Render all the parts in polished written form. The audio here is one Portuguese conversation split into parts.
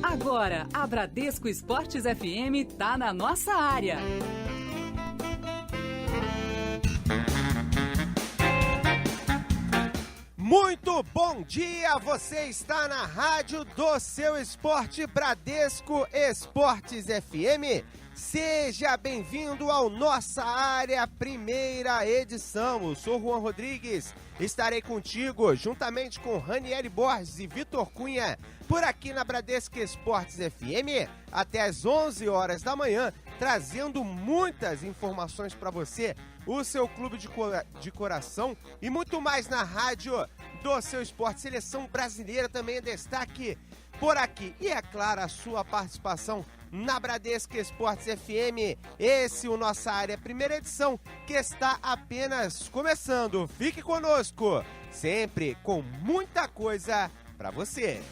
Agora, a Bradesco Esportes FM tá na nossa área. Muito bom dia, você está na rádio do seu esporte Bradesco Esportes FM. Seja bem-vindo ao Nossa Área, primeira edição. Eu sou Juan Rodrigues, estarei contigo, juntamente com Ranieri Borges e Vitor Cunha, por aqui na Bradesco Esportes FM, até às 11 horas da manhã, trazendo muitas informações para você, o seu clube de coração e muito mais na rádio do seu esporte. Seleção brasileira também é destaque por aqui. E é claro, a sua participação na Bradesco Esportes FM. Esse é o Nossa Área, primeira edição, que está apenas começando. Fique conosco, sempre com muita coisa para você.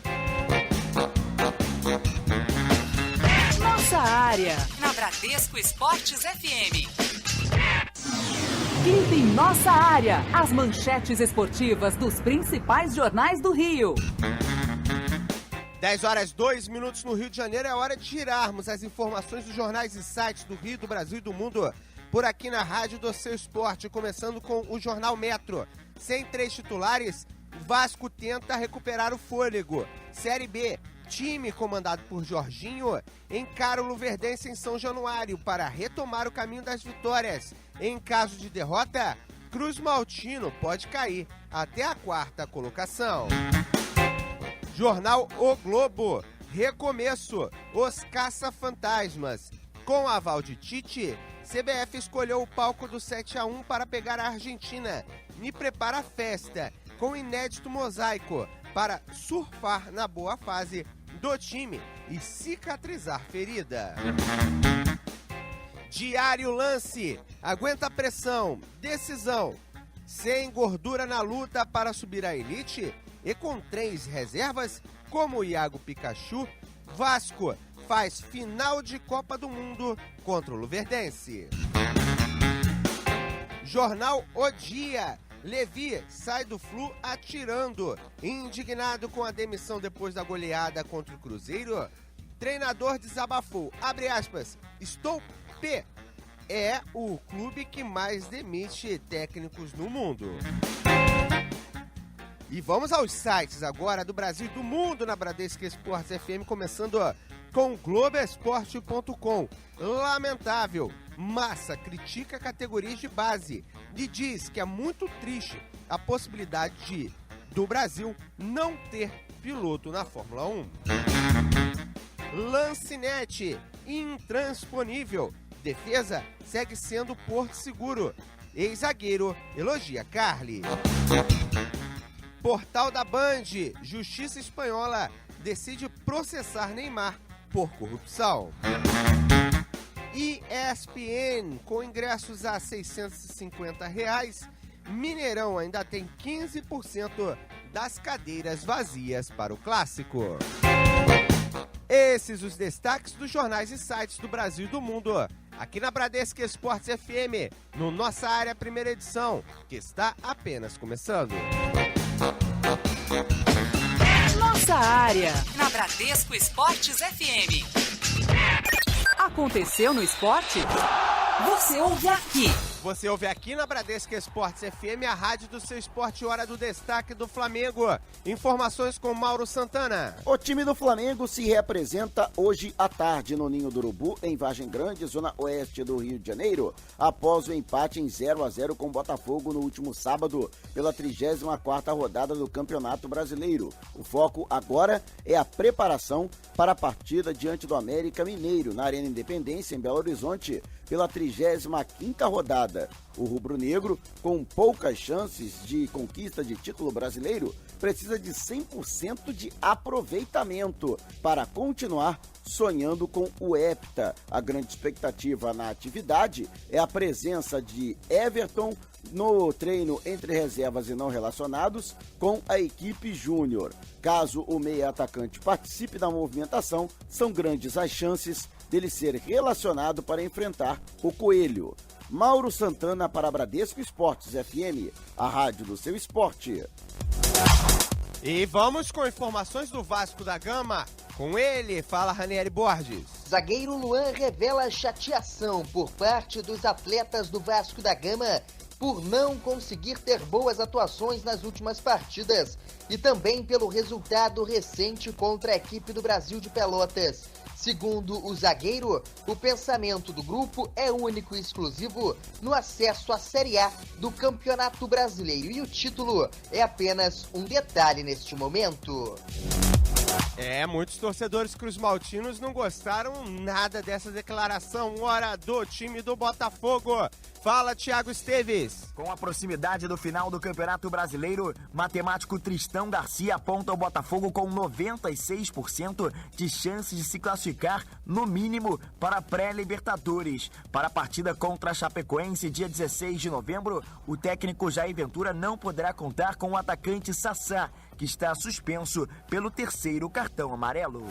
Nossa Área, na Bradesco Esportes FM. Clipe em Nossa Área, as manchetes esportivas dos principais jornais do Rio. 10 horas 2 minutos no Rio de Janeiro, é hora de girarmos as informações dos jornais e sites do Rio, do Brasil e do mundo, por aqui na rádio do seu esporte, começando com o Jornal Metro. Sem 3 titulares, Vasco tenta recuperar o fôlego. Série B, time comandado por Jorginho encara o Luverdense em São Januário para retomar o caminho das vitórias. Em caso de derrota, Cruz Maltino pode cair até a 4ª colocação. Jornal O Globo, recomeço, os caça-fantasmas. Com aval de Tite, CBF escolheu o palco do 7-1 para pegar a Argentina e prepara a festa com inédito mosaico para surfar na boa fase do time e cicatrizar ferida. Diário Lance, aguenta a pressão, decisão. Sem gordura na luta para subir à elite e com 3 reservas, como o Iago Pikachu, Vasco faz final de Copa do Mundo contra o Luverdense. Jornal O Dia, Levi sai do Flu atirando. Indignado com a demissão depois da goleada contra o Cruzeiro, treinador desabafou, abre aspas, estou P. É o clube que mais demite técnicos no mundo. E vamos aos sites agora do Brasil e do mundo na Bradesco Esportes FM, começando com Globoesporte.com. Lamentável, Massa critica categorias de base e diz que é muito triste a possibilidade do Brasil não ter piloto na Fórmula 1. Lancinete, intransponível. Defesa segue sendo Porto Seguro. Ex-zagueiro elogia Carly. Portal da Band, Justiça Espanhola decide processar Neymar por corrupção. ESPN, com ingressos a R$ 650, Mineirão ainda tem 15% das cadeiras vazias para o Clássico. Esses os destaques dos jornais e sites do Brasil e do mundo, aqui na Bradesco Esportes FM, no Nossa Área, primeira edição, que está apenas começando. Nossa Área, na Bradesco Esportes FM. Aconteceu no esporte? Você ouve aqui. Você ouve aqui na Bradesco Esportes FM, a rádio do seu esporte, hora do destaque do Flamengo. Informações com Mauro Santana. O time do Flamengo se reapresenta hoje à tarde no Ninho do Urubu, em Vargem Grande, zona oeste do Rio de Janeiro, após o empate em 0-0 com o Botafogo no último sábado, pela 34ª rodada do Campeonato Brasileiro. O foco agora é a preparação para a partida diante do América Mineiro, na Arena Independência, em Belo Horizonte, pela 35ª rodada. O rubro-negro, com poucas chances de conquista de título brasileiro, precisa de 100% de aproveitamento para continuar sonhando com o hepta. A grande expectativa na atividade é a presença de Everton no treino entre reservas e não relacionados com a equipe júnior. Caso o meia atacante participe da movimentação, são grandes as chances dele ser relacionado para enfrentar o Coelho. Mauro Santana para Bradesco Esportes FM, a rádio do seu esporte. E vamos com informações do Vasco da Gama. Com ele, fala Ranieri Borges. Zagueiro Luan revela chateação por parte dos atletas do Vasco da Gama por não conseguir ter boas atuações nas últimas partidas e também pelo resultado recente contra a equipe do Brasil de Pelotas. Segundo o zagueiro, o pensamento do grupo é único e exclusivo no acesso à Série A do Campeonato Brasileiro e o título é apenas um detalhe neste momento. Muitos torcedores cruzmaltinos não gostaram nada dessa declaração. Hora do time do Botafogo. Fala, Thiago Esteves. Com a proximidade do final do Campeonato Brasileiro, matemático Tristão Garcia aponta o Botafogo com 96% de chance de se classificar, no mínimo, para a pré-Libertadores. Para a partida contra a Chapecoense, dia 16 de novembro, o técnico Jair Ventura não poderá contar com o atacante Sassá, que está suspenso pelo terceiro cartão amarelo.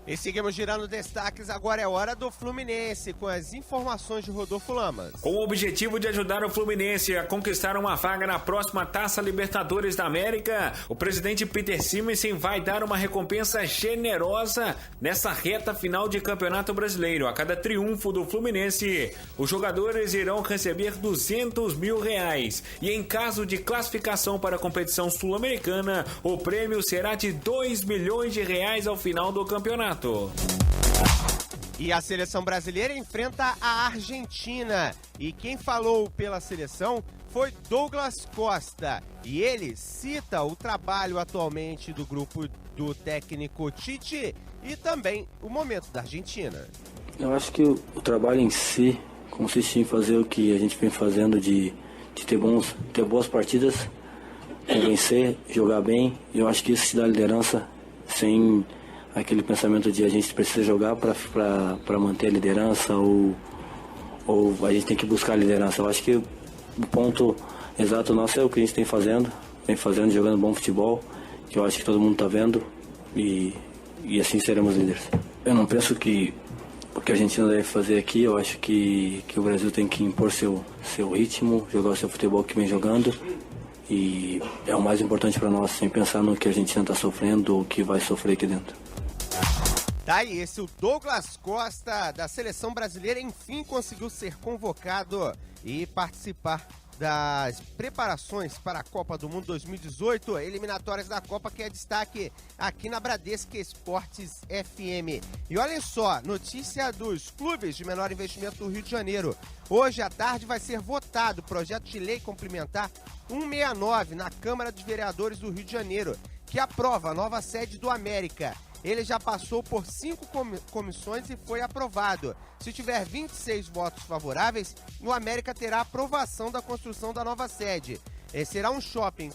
E seguimos girando destaques, agora é hora do Fluminense, com as informações de Rodolfo Lamas. Com o objetivo de ajudar o Fluminense a conquistar uma vaga na próxima Taça Libertadores da América, o presidente Peter Simonsen vai dar uma recompensa generosa nessa reta final de Campeonato Brasileiro. A cada triunfo do Fluminense, os jogadores irão receber R$200 mil. E em caso de classificação para a competição sul-americana, o prêmio será de R$2 milhões ao final do campeonato. E a seleção brasileira enfrenta a Argentina. E quem falou pela seleção foi Douglas Costa. E ele cita o trabalho atualmente do grupo do técnico Tite e também o momento da Argentina. Eu acho que o trabalho em si consiste em fazer o que a gente vem fazendo de ter boas partidas, vencer, jogar bem. E eu acho que isso te dá liderança sem aquele pensamento de a gente precisa jogar para manter a liderança ou a gente tem que buscar a liderança. Eu acho que o ponto exato nosso é o que a gente vem fazendo, jogando bom futebol, que eu acho que todo mundo está vendo e assim seremos líderes. Eu não penso que o que a Argentina deve fazer aqui, eu acho que o Brasil tem que impor seu ritmo, jogar o seu futebol que vem jogando e é o mais importante para nós, sem pensar no que a Argentina está sofrendo ou que vai sofrer aqui dentro. Tá aí, esse o Douglas Costa da seleção brasileira, enfim, conseguiu ser convocado e participar das preparações para a Copa do Mundo 2018, eliminatórias da Copa, que é destaque aqui na Bradesco Esportes FM. E olhem só, notícia dos clubes de menor investimento do Rio de Janeiro. Hoje à tarde vai ser votado o projeto de lei complementar 169 na Câmara dos Vereadores do Rio de Janeiro, que aprova a nova sede do América. Ele já passou por 5 comissões e foi aprovado. Se tiver 26 votos favoráveis, o América terá aprovação da construção da nova sede. Será um shopping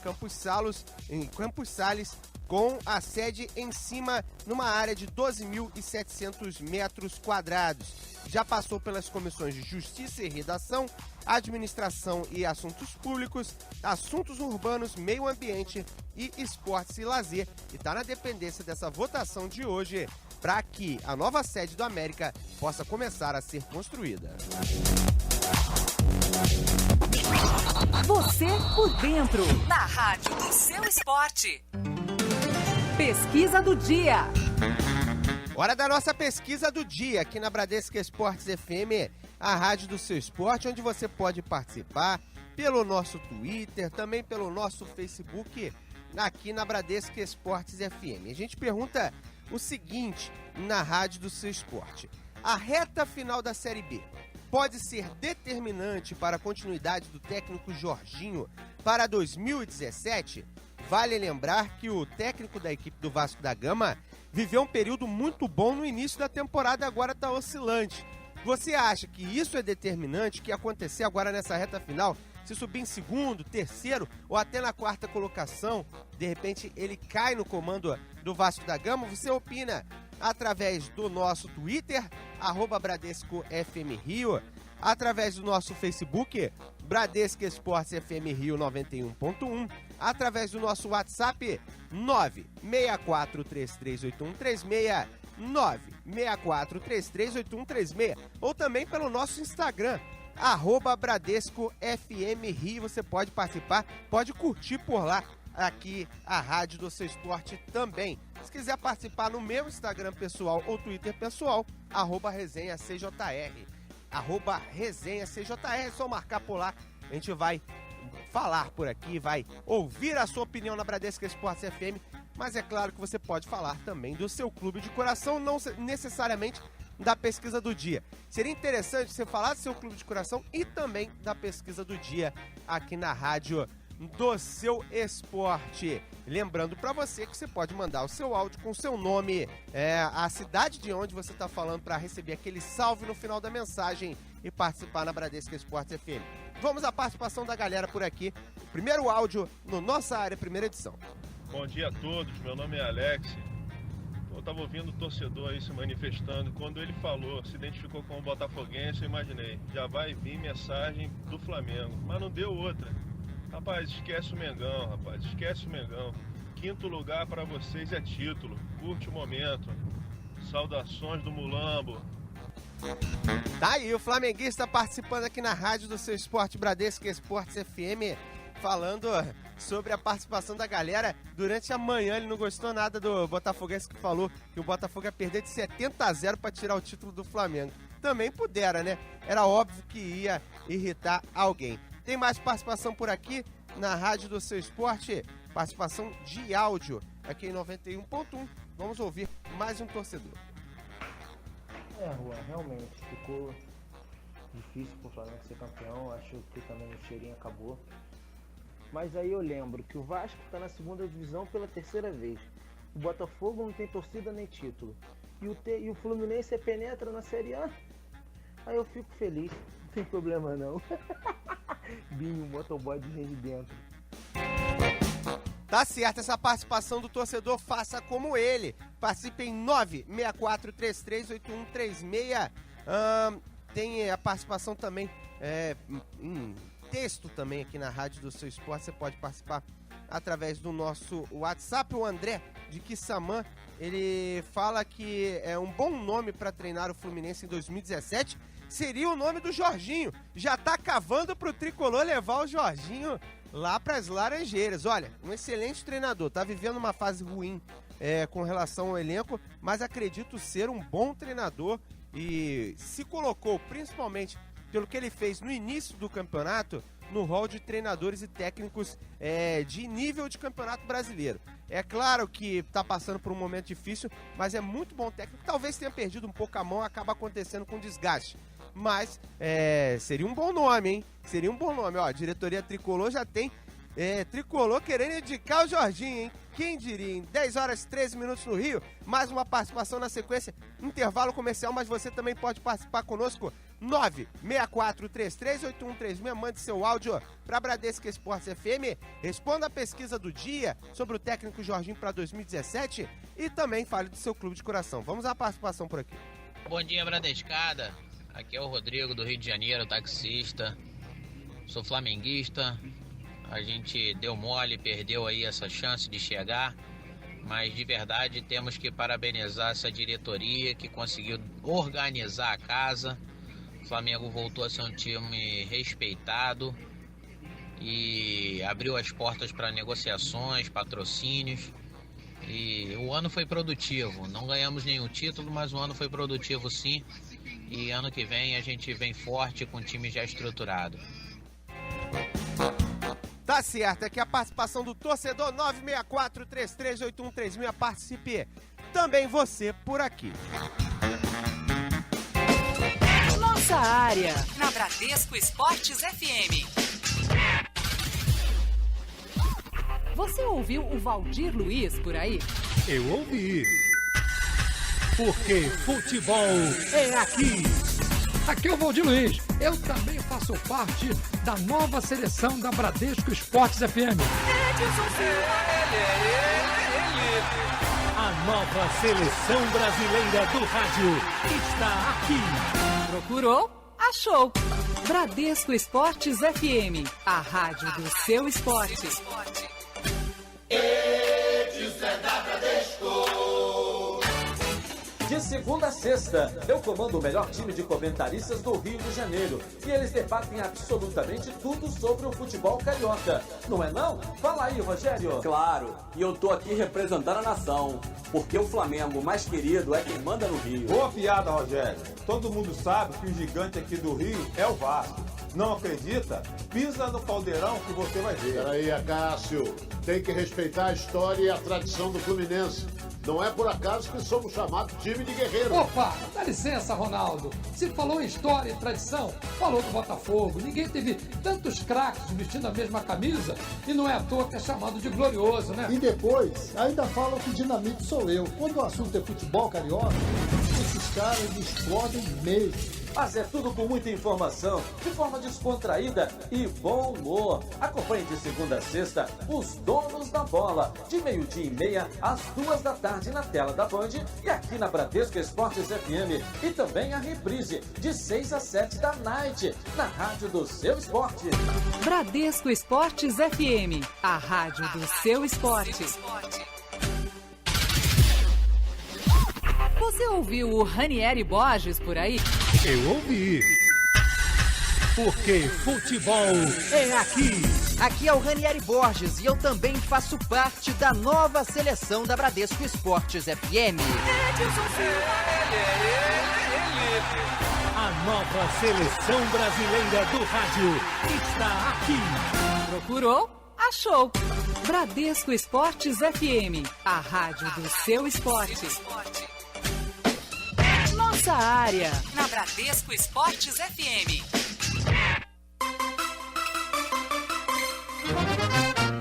em Campos Sales, com a sede em cima numa área de 12.700 metros quadrados. Já passou pelas comissões de Justiça e Redação, Administração e Assuntos Públicos, Assuntos Urbanos, Meio Ambiente e Esportes e Lazer. E está na dependência dessa votação de hoje para que a nova sede do América possa começar a ser construída. Você por dentro, na rádio do seu esporte. Pesquisa do dia. Hora da nossa pesquisa do dia aqui na Bradesco Esportes FM, a rádio do seu esporte, onde você pode participar pelo nosso Twitter, também pelo nosso Facebook, aqui na Bradesco Esportes FM. A gente pergunta o seguinte na rádio do seu esporte: a reta final da Série B pode ser determinante para a continuidade do técnico Jorginho para 2017? Vale lembrar que o técnico da equipe do Vasco da Gama viveu um período muito bom no início da temporada, agora está oscilante. Você acha que isso é determinante, que acontecer agora nessa reta final, se subir em segundo, terceiro ou até na quarta colocação, de repente ele cai no comando do Vasco da Gama? Você opina através do nosso Twitter, @BradescoFMRio, através do nosso Facebook, Bradesco Esportes FM Rio 91.1, através do nosso WhatsApp, 964338136, 964338136, ou também pelo nosso Instagram, @BradescoFMRio. Você pode participar, pode curtir por lá aqui a Rádio do Seu Esporte também. Se quiser participar no meu Instagram pessoal ou Twitter pessoal, @resenhacjr. @resenhacjr, é só marcar por lá. A gente vai falar por aqui, vai ouvir a sua opinião na Bradesco Esportes FM, mas é claro que você pode falar também do seu clube de coração, não necessariamente da pesquisa do dia. Seria interessante você falar do seu clube de coração e também da pesquisa do dia aqui na Rádio do Seu Esporte. Lembrando para você que você pode mandar o seu áudio com o seu nome, a cidade de onde você está falando, para receber aquele salve no final da mensagem e participar na Bradesco Esportes FM. Vamos à participação da galera por aqui. Primeiro áudio no Nossa Área, primeira edição. Bom dia a todos, meu nome é Alex. Eu estava ouvindo o torcedor aí se manifestando. Quando ele falou, se identificou como botafoguense, eu imaginei, já vai vir mensagem do Flamengo. Mas não deu outra. Rapaz, esquece o Mengão, rapaz, esquece o Mengão. 5º lugar para vocês é título. Curte o momento. Saudações do Mulambo. Tá aí o flamenguista participando aqui na Rádio do Seu Esporte, Bradesco Esportes FM, falando sobre a participação da galera durante a manhã. Ele não gostou nada do botafoguense que falou que o Botafogo ia perder de 70-0 para tirar o título do Flamengo. Também pudera, né? Era óbvio que ia irritar alguém. Tem mais participação por aqui na Rádio do Seu Esporte, participação de áudio aqui em 91.1. Vamos ouvir mais um torcedor. Juan, realmente ficou difícil pro Flamengo ser campeão. Acho que também o cheirinho acabou. Mas aí eu lembro que o Vasco tá na segunda divisão pela 3ª vez. O Botafogo não tem torcida nem título. E o Fluminense penetra na Série A. Aí eu fico feliz, não tem problema não. Binho, motoboy de Rede Dentro. Tá certo, essa participação do torcedor, faça como ele. Participe em 964338136. Tem a participação também em texto também aqui na Rádio do Seu Esporte. Você pode participar através do nosso WhatsApp. O André de Quissamã, ele fala que é um bom nome para treinar o Fluminense em 2017. Seria o nome do Jorginho. Já tá cavando pro tricolor levar o Jorginho lá pras Laranjeiras. Olha, um excelente treinador. Tá vivendo uma fase ruim com relação ao elenco, mas acredito ser um bom treinador e se colocou, principalmente pelo que ele fez no início do campeonato, no rol de treinadores e técnicos de nível de campeonato brasileiro. É claro que tá passando por um momento difícil, mas é muito bom técnico. Talvez tenha perdido um pouco a mão, acaba acontecendo com desgaste. Mas seria um bom nome, hein? Seria um bom nome. Ó, a diretoria Tricolor já tem Tricolor querendo indicar o Jorginho, hein? Quem diria, em 10 horas 13 minutos no Rio, mais uma participação na sequência, intervalo comercial, mas você também pode participar conosco, 964338136, mande seu áudio para Bradesco Esportes FM, responda a pesquisa do dia sobre o técnico Jorginho para 2017 e também fale do seu clube de coração. Vamos à participação por aqui. Bom dia, Bradescada. Aqui é o Rodrigo do Rio de Janeiro, taxista. Sou flamenguista. A gente deu mole, perdeu aí essa chance de chegar, mas de verdade temos que parabenizar essa diretoria que conseguiu organizar a casa. O Flamengo voltou a ser um time respeitado e abriu as portas para negociações, patrocínios. E o ano foi produtivo, não ganhamos nenhum título, mas o ano foi produtivo sim. E ano que vem a gente vem forte com o time já estruturado. Tá certo, aqui a participação do torcedor 964338136, participe também você por aqui. Nossa Área, na Bradesco Esportes FM. Você ouviu o Valdir Luiz por aí? Eu ouvi. Porque futebol é aqui. Aqui é o Valdir Luiz. Eu também faço parte da nova seleção da Bradesco Esportes FM. A nova seleção brasileira do rádio está aqui. Procurou? Achou. Bradesco Esportes FM, a rádio do seu esporte. De segunda a sexta, eu comando o melhor time de comentaristas do Rio de Janeiro. E eles debatem absolutamente tudo sobre o futebol carioca. Não é não? Fala aí, Rogério. Claro, e eu tô aqui representando a nação. Porque o Flamengo mais querido é quem manda no Rio. Boa piada, Rogério. Todo mundo sabe que o gigante aqui do Rio é o Vasco. Não acredita? Pisa no caldeirão que você vai ver. Peraí, Acácio. Tem que respeitar a história e a tradição do Fluminense. Não é por acaso que somos chamados time de guerreiro. Opa, dá licença, Ronaldo. Se falou em história e tradição, falou do Botafogo. Ninguém teve tantos craques vestindo a mesma camisa e não é à toa que é chamado de glorioso, né? E depois, ainda falam que dinamite sou eu. Quando o assunto é futebol carioca, esses caras explodem mesmo. Mas é tudo com muita informação, de forma descontraída e bom humor. Acompanhe de segunda a sexta os Donos da Bola, de 12:30 às 14h na tela da Band e aqui na Bradesco Esportes FM. E também a reprise, de 6 às 7 da noite, na rádio do seu esporte. Bradesco Esportes FM, a rádio do seu esporte. Você ouviu o Ranieri Borges por aí? Eu ouvi. Porque futebol é aqui. Aqui é o Ranieri Borges e eu também faço parte da nova seleção da Bradesco Esportes FM. A nova seleção brasileira do rádio está aqui. Procurou? Achou. Bradesco Esportes FM, a rádio do seu esporte. Nossa área, na Bradesco Esportes FM.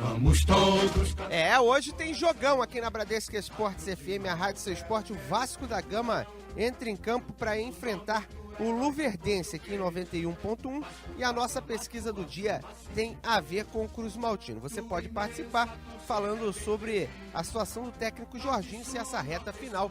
Vamos todos. Hoje tem jogão aqui na Bradesco Esportes FM, a rádio do seu esporte. O Vasco da Gama entra em campo para enfrentar o Luverdense aqui em 91.1 e a nossa pesquisa do dia tem a ver com o Cruz Maltino. Você pode participar falando sobre a situação do técnico Jorginho, se essa reta final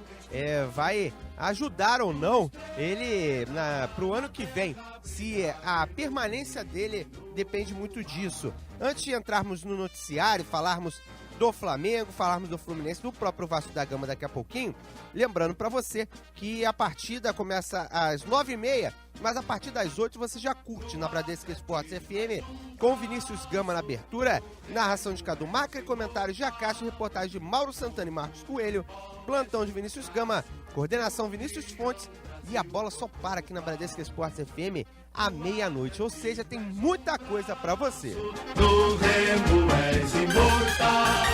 vai ajudar ou não ele para o ano que vem, se a permanência dele depende muito disso. Antes de entrarmos no noticiário, falarmos do Flamengo, falarmos do Fluminense, do próprio Vasco da Gama daqui a pouquinho, lembrando para você que a partida começa às 9h30, mas a partir das 8 você já curte na Bradesco Esportes FM, com Vinícius Gama na abertura, narração de Cadu Macri, comentários de Acácio, reportagem de Mauro Santana e Marcos Coelho, plantão de Vinícius Gama, coordenação Vinícius Fontes, e a bola só para aqui na Bradesco Esportes FM à meia-noite, ou seja, tem muita coisa para você. Do Remo és imortal.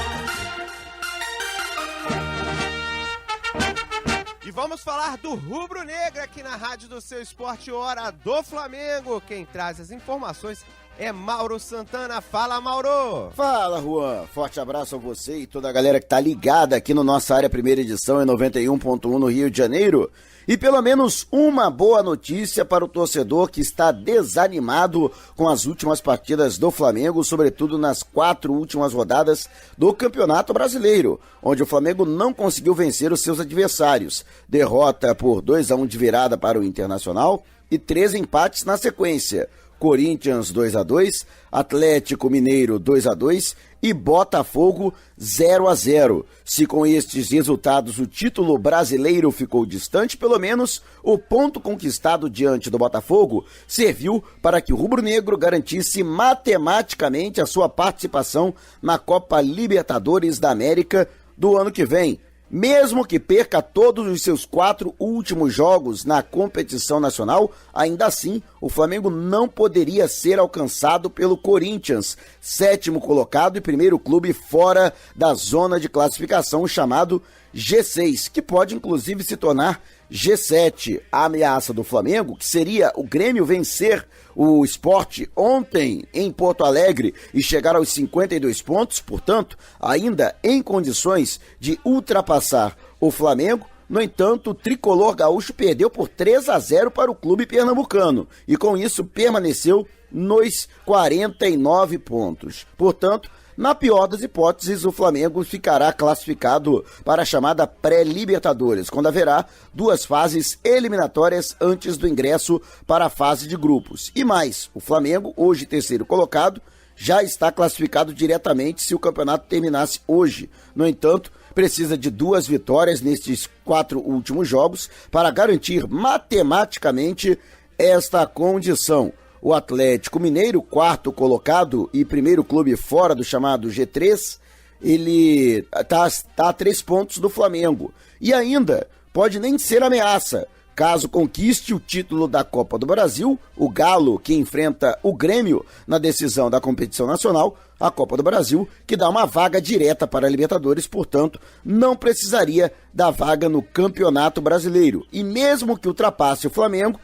E vamos falar do Rubro Negro aqui na rádio do seu esporte, hora do Flamengo. Quem traz as informações é Mauro Santana. Fala, Mauro! Fala, Juan! Forte abraço a você e toda a galera que tá ligada aqui no Nossa Área Primeira Edição em 91.1 no Rio de Janeiro. E pelo menos uma boa notícia para o torcedor que está desanimado com as últimas partidas do Flamengo, sobretudo nas 4 últimas rodadas do Campeonato Brasileiro, onde o Flamengo não conseguiu vencer os seus adversários. Derrota por 2-1 de virada para o Internacional e 3 empates na sequência. Corinthians 2-2, Atlético Mineiro 2-2 e Botafogo 0-0. Se com estes resultados o título brasileiro ficou distante, pelo menos o ponto conquistado diante do Botafogo serviu para que o rubro-negro garantisse matematicamente a sua participação na Copa Libertadores da América do ano que vem. Mesmo que perca todos os seus 4 últimos jogos na competição nacional, ainda assim, o Flamengo não poderia ser alcançado pelo Corinthians, 7º colocado e primeiro clube fora da zona de classificação, chamado G6, que pode inclusive se tornar G7. A ameaça do Flamengo, que seria o Grêmio vencer o Sport ontem em Porto Alegre e chegar aos 52 pontos, portanto, ainda em condições de ultrapassar o Flamengo. No entanto, o tricolor gaúcho perdeu por 3-0 para o clube pernambucano e com isso permaneceu nos 49 pontos. Portanto, na pior das hipóteses, o Flamengo ficará classificado para a chamada pré-Libertadores, quando haverá 2 fases eliminatórias antes do ingresso para a fase de grupos. E mais, o Flamengo, hoje 3º colocado, já está classificado diretamente se o campeonato terminasse hoje. No entanto, precisa de 2 vitórias nestes 4 últimos jogos para garantir matematicamente esta condição. O Atlético Mineiro, 4º colocado e primeiro clube fora do chamado G3, ele tá a 3 pontos do Flamengo. E ainda pode nem ser ameaça. Caso conquiste o título da Copa do Brasil, o Galo, que enfrenta o Grêmio na decisão da competição nacional, a Copa do Brasil, que dá uma vaga direta para a Libertadores, portanto, não precisaria da vaga no Campeonato Brasileiro. E mesmo que ultrapasse o Flamengo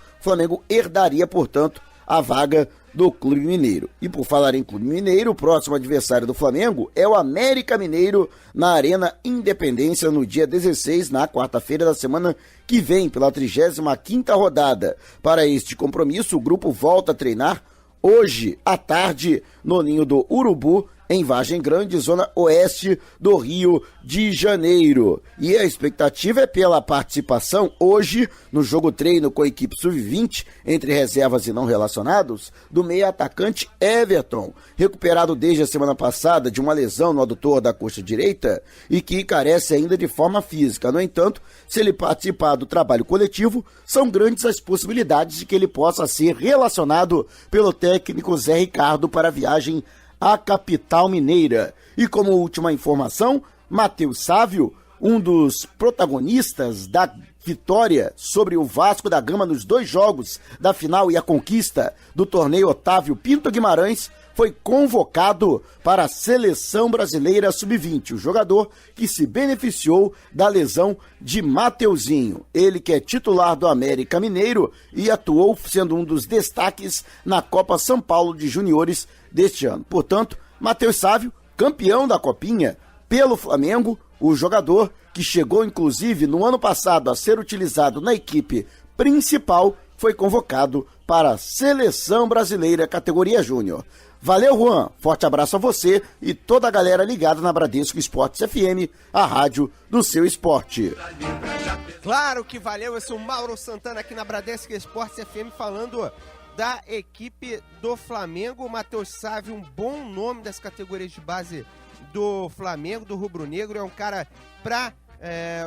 herdaria, portanto, a vaga do Clube Mineiro. E por falar em Clube Mineiro, o próximo adversário do Flamengo é o América Mineiro na Arena Independência no dia 16, na quarta-feira da semana que vem, pela 35ª rodada. Para este compromisso, o grupo volta a treinar hoje à tarde no Ninho do Urubu, em Vargem Grande, zona oeste do Rio de Janeiro. E a expectativa é pela participação hoje no jogo treino com a equipe sub-20, entre reservas e não relacionados, do meia atacante Everton, recuperado desde a semana passada de uma lesão no adutor da coxa direita e que carece ainda de forma física. No entanto, se ele participar do trabalho coletivo, são grandes as possibilidades de que ele possa ser relacionado pelo técnico Zé Ricardo para a viagem à capital mineira. E como última informação, Matheus Sávio, um dos protagonistas da vitória sobre o Vasco da Gama nos 2 jogos da final e a conquista do torneio Otávio Pinto Guimarães, foi convocado para a Seleção Brasileira Sub-20, o jogador que se beneficiou da lesão de Mateuzinho. Ele que é titular do América Mineiro e atuou sendo um dos destaques na Copa São Paulo de Juniores deste ano. Portanto, Matheus Sávio, campeão da Copinha pelo Flamengo, o jogador que chegou inclusive no ano passado a ser utilizado na equipe principal, foi convocado para a Seleção Brasileira categoria Júnior. Valeu, Juan. Forte abraço a você e toda a galera ligada na Bradesco Esportes FM, a rádio do seu esporte. Claro que valeu. Eu sou o Mauro Santana aqui na Bradesco Esportes FM falando da equipe do Flamengo. O Matheus Sávio, um bom nome das categorias de base do Flamengo, do Rubro Negro. É um cara para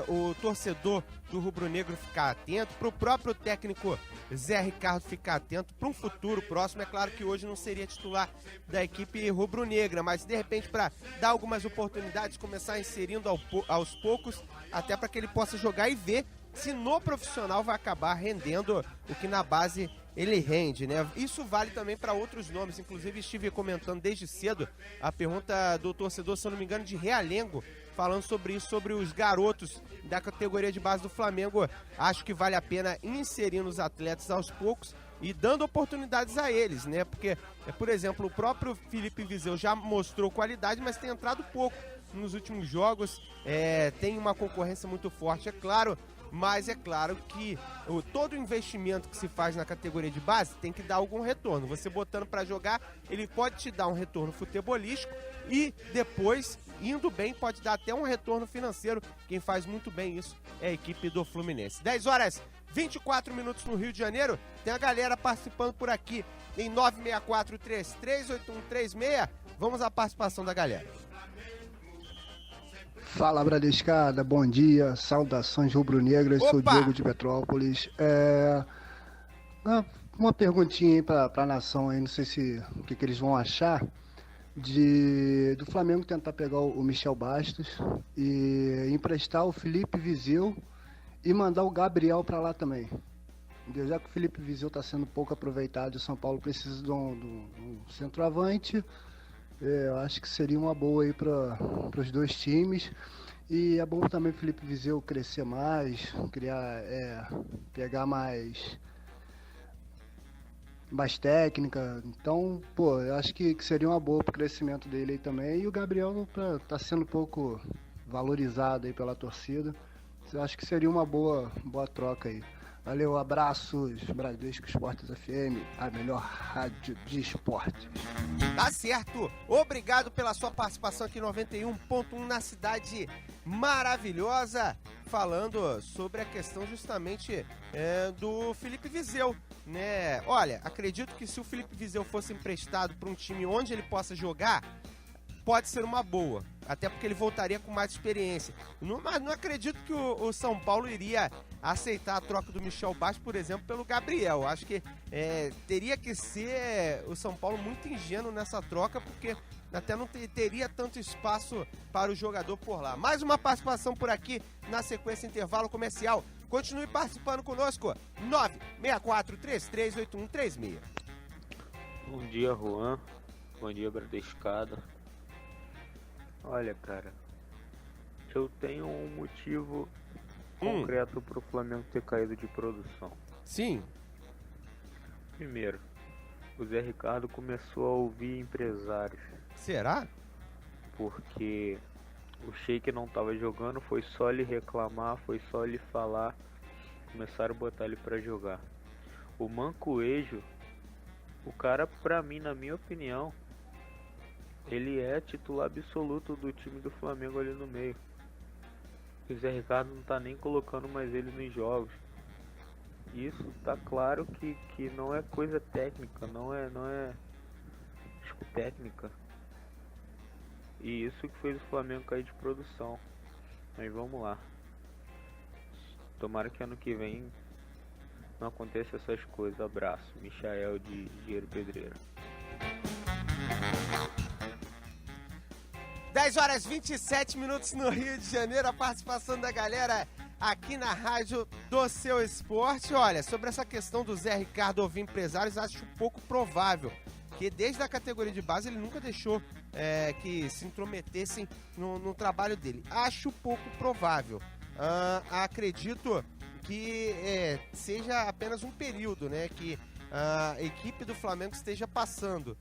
o torcedor do Rubro Negro ficar atento, para o próprio técnico Zé Ricardo ficar atento, para um futuro próximo. É claro que hoje não seria titular da equipe rubro-negra, mas de repente para dar algumas oportunidades, começar inserindo aos poucos, até para que ele possa jogar e ver se no profissional vai acabar rendendo o que na base ele rende, né? Isso vale também para outros nomes, inclusive estive comentando desde cedo a pergunta do torcedor, se eu não me engano, de Realengo, falando sobre isso, sobre os garotos da categoria de base do Flamengo. Acho que vale a pena inserir os atletas aos poucos e dando oportunidades a eles, né? Porque, por exemplo, o próprio Felipe Viseu já mostrou qualidade, mas tem entrado pouco nos últimos jogos, tem uma concorrência muito forte, é claro, mas é claro que todo investimento que se faz na categoria de base tem que dar algum retorno. Você botando para jogar, ele pode te dar um retorno futebolístico e depois, indo bem, pode dar até um retorno financeiro. Quem faz muito bem isso é a equipe do Fluminense. 10h24 no Rio de Janeiro. Tem a galera participando por aqui em 964-338136. Vamos à participação da galera. Fala, Bradescada, bom dia, saudações rubro-negras, sou o Diego de Petrópolis. Uma perguntinha aí pra nação aí, não sei o que eles vão achar do Flamengo tentar pegar o Michel Bastos e emprestar o Felipe Viseu e mandar o Gabriel pra lá também. Entendeu? Já que o Felipe Viseu tá sendo pouco aproveitado e o São Paulo precisa de um centroavante, eu acho que seria uma boa aí para os dois times. E é bom também o Felipe Viseu crescer mais, pegar mais técnica. Então, eu acho que seria uma boa pro crescimento dele aí também. E o Gabriel tá sendo pouco valorizado aí pela torcida. Eu acho que seria uma boa troca aí. Valeu, abraços, Bradesco Esportes FM, a melhor rádio de esporte. Tá certo, obrigado pela sua participação aqui 91.1 na cidade maravilhosa, falando sobre a questão justamente do Felipe Viseu, né? Olha, acredito que se o Felipe Viseu fosse emprestado para um time onde ele possa jogar, pode ser uma boa, até porque ele voltaria com mais experiência. Mas não acredito que o São Paulo iria aceitar a troca do Michel Bastos, por exemplo, pelo Gabriel. Acho que teria que ser o São Paulo muito ingênuo nessa troca, porque até não teria tanto espaço para o jogador por lá. Mais uma participação por aqui na sequência intervalo comercial. Continue participando conosco, 964338136. Bom dia, Juan. Bom dia, Bradescada. Olha, cara, eu tenho um motivo concreto pro Flamengo ter caído de produção. Sim. Primeiro, o Zé Ricardo começou a ouvir empresários. Será? Porque o Sheik não tava jogando, foi só ele reclamar, foi só ele falar, começaram a botar ele pra jogar. O Mancoejo, o cara, pra mim, na minha opinião, ele é titular absoluto do time do Flamengo ali no meio. O Zé Ricardo não tá nem colocando mais ele nos jogos. Isso tá claro que não é coisa técnica, não é técnica. E isso que fez o Flamengo cair de produção. Mas vamos lá. Tomara que ano que vem não aconteça essas coisas. Abraço. Michael de Engenheiro Pedreiro. 10h27 no Rio de Janeiro, a participação da galera aqui na Rádio do Seu Esporte. Olha, sobre essa questão do Zé Ricardo ouvir empresários, acho pouco provável, que desde a categoria de base ele nunca deixou que se intrometessem no trabalho dele. Acho pouco provável. Acredito que seja apenas um período, né, que a equipe do Flamengo esteja passando.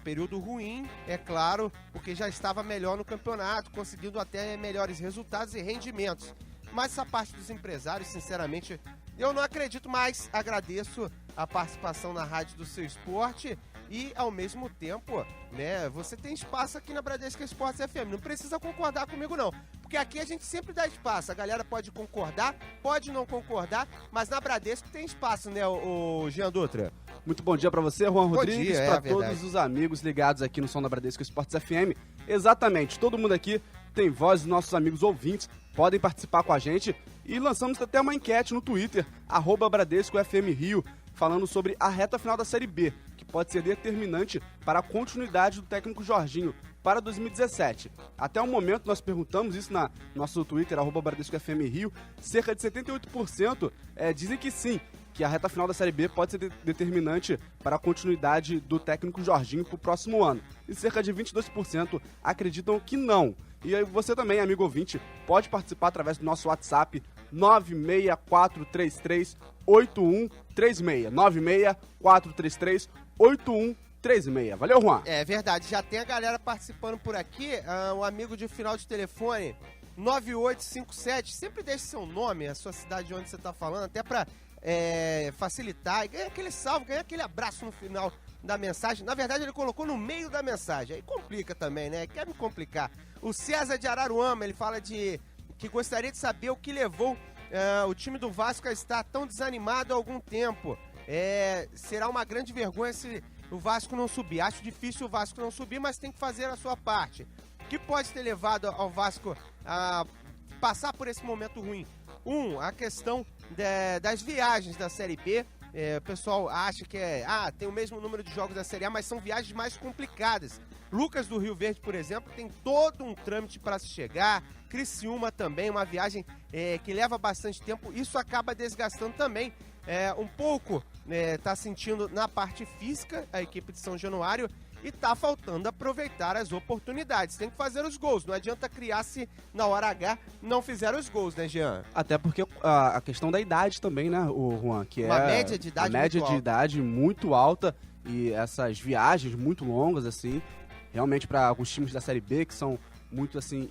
Período ruim, é claro, porque já estava melhor no campeonato, conseguindo até melhores resultados e rendimentos. Mas essa parte dos empresários, sinceramente, eu não acredito, mas agradeço a participação na Rádio do Seu Esporte e, ao mesmo tempo, né, você tem espaço aqui na Bradesco Esportes FM. Não precisa concordar comigo, não, porque aqui a gente sempre dá espaço. A galera pode concordar, pode não concordar, mas na Bradesco tem espaço, né, o Jean Dutra? Muito bom dia para você, Juan Rodrigues, para todos verdade. os amigos ligados aqui no som da Bradesco Esportes FM. Exatamente, todo mundo aqui tem voz, nossos amigos ouvintes podem participar com a gente e lançamos até uma enquete no Twitter, @BradescoFMRio, falando sobre a reta final da Série B, que pode ser determinante para a continuidade do técnico Jorginho para 2017. Até o momento nós perguntamos isso na nosso Twitter, @BradescoFMRio, cerca de 78% dizem que sim, que a reta final da Série B pode ser determinante para a continuidade do técnico Jorginho para o próximo ano. E cerca de 22% acreditam que não. E aí você também, amigo ouvinte, pode participar através do nosso WhatsApp 964338136. 964338136. Valeu, Juan. É verdade, já tem a galera participando por aqui. Um amigo de final de telefone 9857, sempre deixe seu nome, a sua cidade de onde você está falando, até para facilitar, e ganha aquele salve, ganha aquele abraço no final da mensagem. Na verdade, ele colocou no meio da mensagem, aí complica também, né? Quer me complicar. O César de Araruama, ele fala que gostaria de saber o que levou o time do Vasco a estar tão desanimado há algum tempo. Será uma grande vergonha se o Vasco não subir. Acho difícil o Vasco não subir, mas tem que fazer a sua parte. O que pode ter levado ao Vasco a passar por esse momento ruim? A questão das viagens da Série B. O pessoal acha que tem o mesmo número de jogos da Série A, mas são viagens mais complicadas. Lucas do Rio Verde, por exemplo, tem todo um trâmite para se chegar. Criciúma também, uma viagem que leva bastante tempo. Isso acaba desgastando também um pouco, tá sentindo na parte física a equipe de São Januário. E tá faltando aproveitar as oportunidades. Tem que fazer os gols. Não adianta criar se na hora H não fizer os gols, né, Jean? Até porque a questão da idade também, né, o Juan? Que uma média de idade muito alta. E essas viagens muito longas, assim, realmente para alguns times da Série B, que são muito, assim,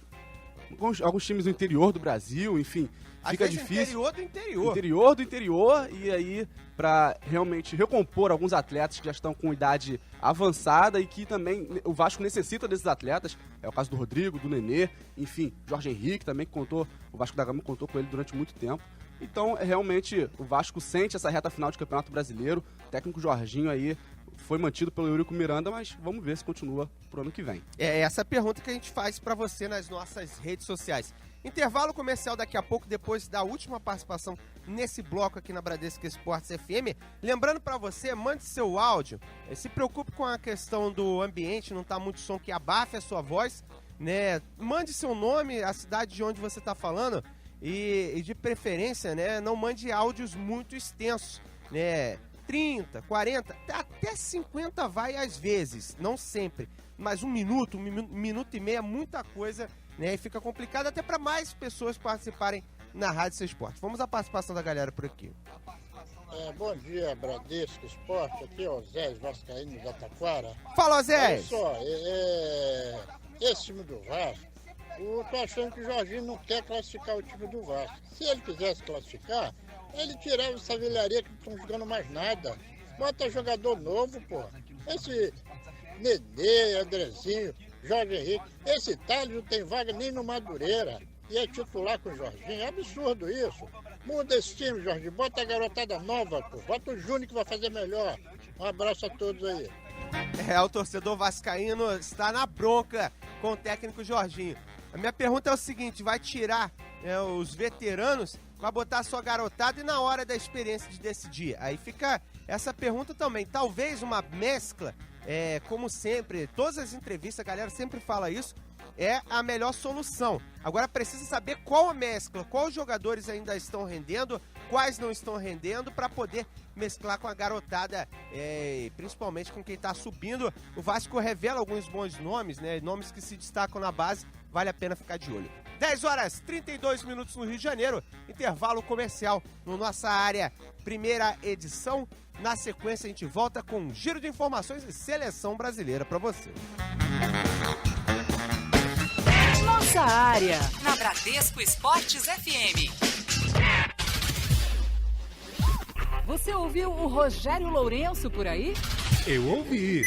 alguns times do interior do Brasil, enfim, fica difícil. Interior do interior. Interior do interior, e aí para realmente recompor alguns atletas que já estão com idade avançada e que também o Vasco necessita desses atletas. É o caso do Rodrigo, do Nenê, enfim, Jorge Henrique também, que o Vasco da Gama contou com ele durante muito tempo. Então, realmente, o Vasco sente essa reta final de Campeonato Brasileiro. O técnico Jorginho aí foi mantido pelo Eurico Miranda, mas vamos ver se continua pro ano que vem. É essa pergunta que a gente faz para você nas nossas redes sociais. Intervalo comercial daqui a pouco, depois da última participação nesse bloco aqui na Bradesco Esportes FM. Lembrando para você, mande seu áudio, se preocupe com a questão do ambiente, não tá muito som que abafe a sua voz, né? Mande seu nome, a cidade de onde você está falando e de preferência, né, não mande áudios muito extensos, né? 30, 40, até 50 vai às vezes, não sempre, mas um minuto e meio é muita coisa, né? E fica complicado até para mais pessoas participarem na Rádio Seu Esporte. Vamos à participação da galera por aqui. Bom dia, Bradesco Esporte. Aqui é o Zé Vascaíno da Taquara. Fala, Zé! Olha só, esse time do Vasco, eu tô achando que o Jorginho não quer classificar o time do Vasco. Se ele quisesse classificar, ele tirava essa velharia que não estão jogando mais nada. Bota jogador novo, pô. Esse Nedê, Andrezinho, Jorge Henrique, esse Thales não tem vaga nem no Madureira. E é titular com o Jorginho. É absurdo isso. Muda esse time, Jorginho. Bota a garotada nova, pô. Bota o Júnior que vai fazer melhor. Um abraço a todos aí. O torcedor vascaíno está na bronca com o técnico Jorginho. A minha pergunta é o seguinte, vai tirar os veteranos, vai botar a sua garotada e na hora da experiência de decidir? Aí fica essa pergunta também. Talvez uma mescla, como sempre, todas as entrevistas, a galera sempre fala isso, é a melhor solução. Agora precisa saber qual a mescla, quais jogadores ainda estão rendendo, quais não estão rendendo, para poder mesclar com a garotada, principalmente com quem está subindo. O Vasco revela alguns bons nomes, né? Nomes que se destacam na base, vale a pena ficar de olho. 10 horas 32 minutos no Rio de Janeiro, intervalo comercial no Nossa Área, primeira edição. Na sequência a gente volta com um giro de informações e seleção brasileira para você. Nossa Área, na Bradesco Esportes FM. Você ouviu o Rogério Lourenço por aí? Eu ouvi.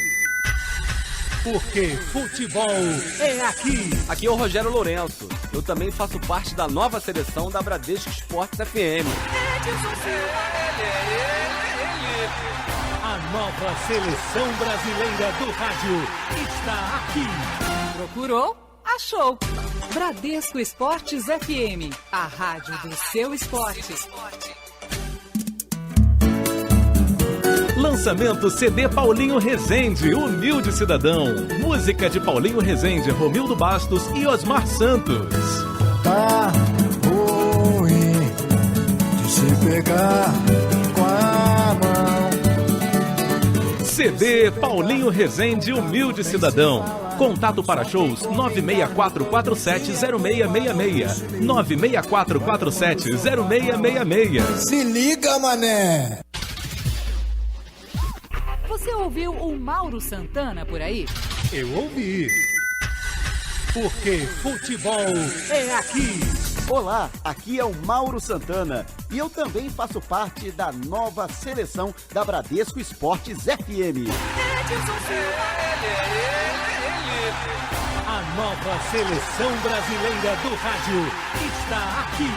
Porque futebol é aqui. Aqui é o Rogério Lourenço. Eu também faço parte da nova seleção da Bradesco Esportes FM. A nova seleção brasileira do rádio está aqui. Procurou? Achou. Bradesco Esportes FM, a rádio do seu esporte. Lançamento CD Paulinho Rezende, Humilde Cidadão. Música de Paulinho Rezende, Romildo Bastos e Osmar Santos. Tá ruim de se pegar com a mão. CD Paulinho Rezende, Humilde Cidadão. Contato para shows 964470666. 964470666. Se liga, mané! Você ouviu o Mauro Santana por aí? Eu ouvi. Porque futebol é aqui. Olá, aqui é o Mauro Santana e eu também faço parte da nova seleção da Bradesco Esportes FM. A nova seleção brasileira do rádio está aqui.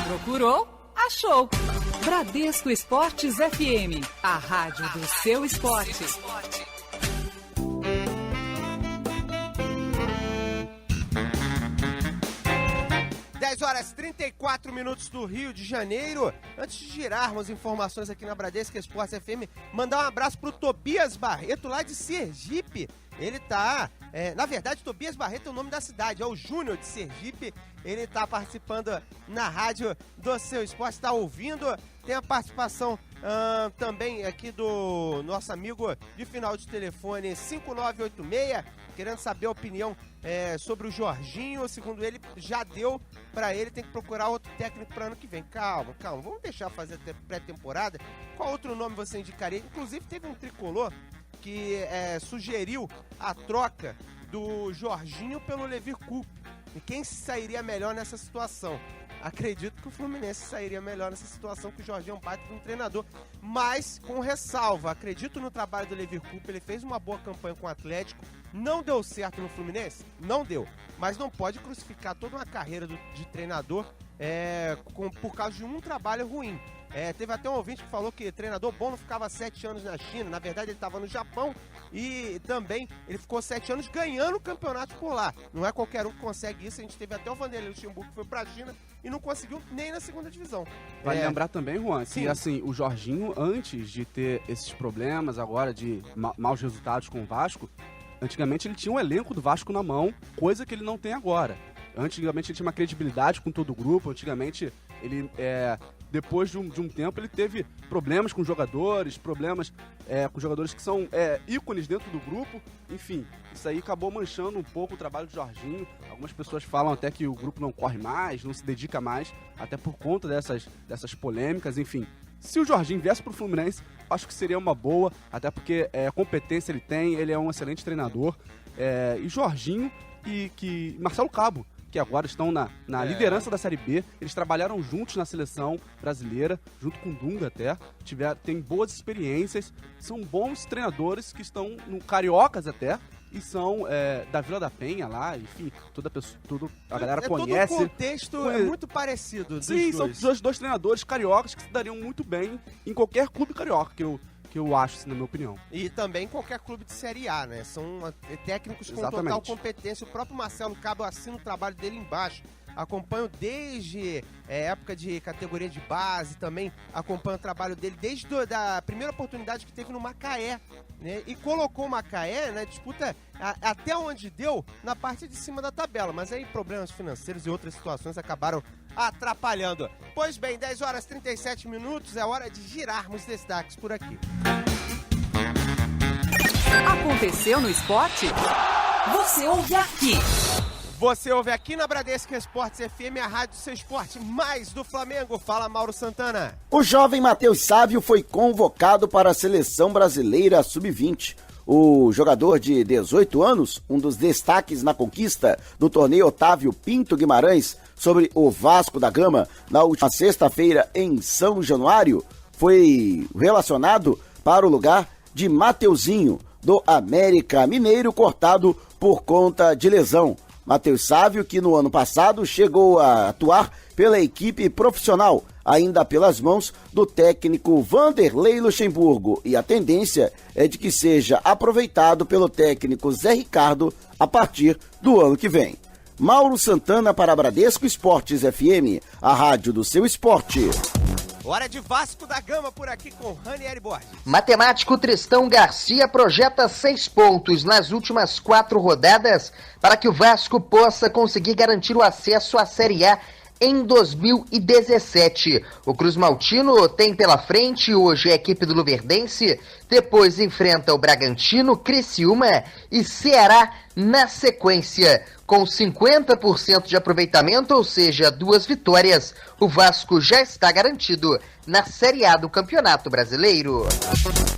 Procurou? Achou. Bradesco Esportes FM, a rádio do seu esporte. 10 horas 34 minutos do Rio de Janeiro. Antes de girarmos informações aqui na Bradesco Esportes FM, mandar um abraço pro Tobias Barreto, lá de Sergipe. Ele tá... na verdade, Tobias Barreto é o nome da cidade, é o Júnior de Sergipe. Ele tá participando na rádio do seu esporte, tá ouvindo. Tem a participação também aqui do nosso amigo de final de telefone 5986, querendo saber a opinião sobre o Jorginho. Segundo ele, já deu pra ele, tem que procurar outro técnico para ano que vem. Calma, vamos deixar fazer pré-temporada. Qual outro nome você indicaria? Inclusive teve um tricolor que sugeriu a troca do Jorginho pelo Levir Coupe. E quem sairia melhor nessa situação? Acredito que o Fluminense sairia melhor nessa situação, que o Jorginho é um baita de um treinador, mas com ressalva. Acredito no trabalho do Levir Coupe, ele fez uma boa campanha com o Atlético, não deu certo no Fluminense? Não deu, mas não pode crucificar toda uma carreira de treinador por causa de um trabalho ruim. Teve até um ouvinte que falou que treinador bom não ficava 7 anos na China. Na verdade, ele estava no Japão e também ele ficou 7 anos ganhando o campeonato por lá. Não é qualquer um que consegue isso. A gente teve até o Vanderlei Luxemburgo que foi pra China e não conseguiu nem na segunda divisão. Vale lembrar também, Juan, que Sim. assim, o Jorginho, antes de ter esses problemas agora de maus resultados com o Vasco, antigamente ele tinha um elenco do Vasco na mão, coisa que ele não tem agora. Antigamente ele tinha uma credibilidade com todo o grupo, antigamente ele, depois de um tempo, ele teve problemas com jogadores, problemas com jogadores que são ícones dentro do grupo, enfim, isso aí acabou manchando um pouco o trabalho do Jorginho. Algumas pessoas falam até que o grupo não corre mais, não se dedica mais, até por conta dessas polêmicas, enfim. Se o Jorginho viesse pro Fluminense, acho que seria uma boa, até porque competência ele tem, ele é um excelente treinador. E Jorginho e Marcelo Cabo, que agora estão na liderança da Série B, eles trabalharam juntos na seleção brasileira, junto com o Dunga até, tem boas experiências, são bons treinadores que estão no Cariocas até, e são da Vila da Penha lá, enfim, a galera conhece. Todo o contexto é muito parecido dos Sim, dois. são dois treinadores cariocas que se dariam muito bem em qualquer clube carioca, que eu acho, assim, na minha opinião. E também qualquer clube de Série A, né? São técnicos com Exatamente. total competência. O próprio Marcelo Cabo assina o trabalho dele embaixo. Acompanho desde época de categoria de base, também acompanho o trabalho dele desde a primeira oportunidade que teve no Macaé, né? E colocou o Macaé na disputa até onde deu na parte de cima da tabela, mas aí problemas financeiros e outras situações acabaram atrapalhando. Pois bem, 10 horas e 37 minutos, é hora de girarmos destaques por aqui. Aconteceu no esporte? Você ouve aqui. Você ouve aqui na Bradesco Esportes FM, a rádio do seu esporte mais do Flamengo. Fala, Mauro Santana. O jovem Matheus Sávio foi convocado para a Seleção Brasileira Sub-20. O jogador de 18 anos, um dos destaques na conquista do torneio Otávio Pinto Guimarães sobre o Vasco da Gama na última sexta-feira em São Januário, foi relacionado para o lugar de Mateuzinho, do América Mineiro, cortado por conta de lesão. Matheus Sávio, que no ano passado chegou a atuar pela equipe profissional, ainda pelas mãos do técnico Vanderlei Luxemburgo, e a tendência é de que seja aproveitado pelo técnico Zé Ricardo a partir do ano que vem. Mauro Santana para Bradesco Esportes FM, a rádio do seu esporte. Hora de Vasco da Gama por aqui com Ranieri Borges. Matemático Tristão Garcia projeta 6 pontos nas últimas 4 rodadas para que o Vasco possa conseguir garantir o acesso à Série A em 2017. O Cruz Maltino tem pela frente hoje a equipe do Luverdense, depois enfrenta o Bragantino, Criciúma e Ceará na sequência. Com 50% de aproveitamento, ou seja, 2 vitórias, o Vasco já está garantido na Série A do Campeonato Brasileiro.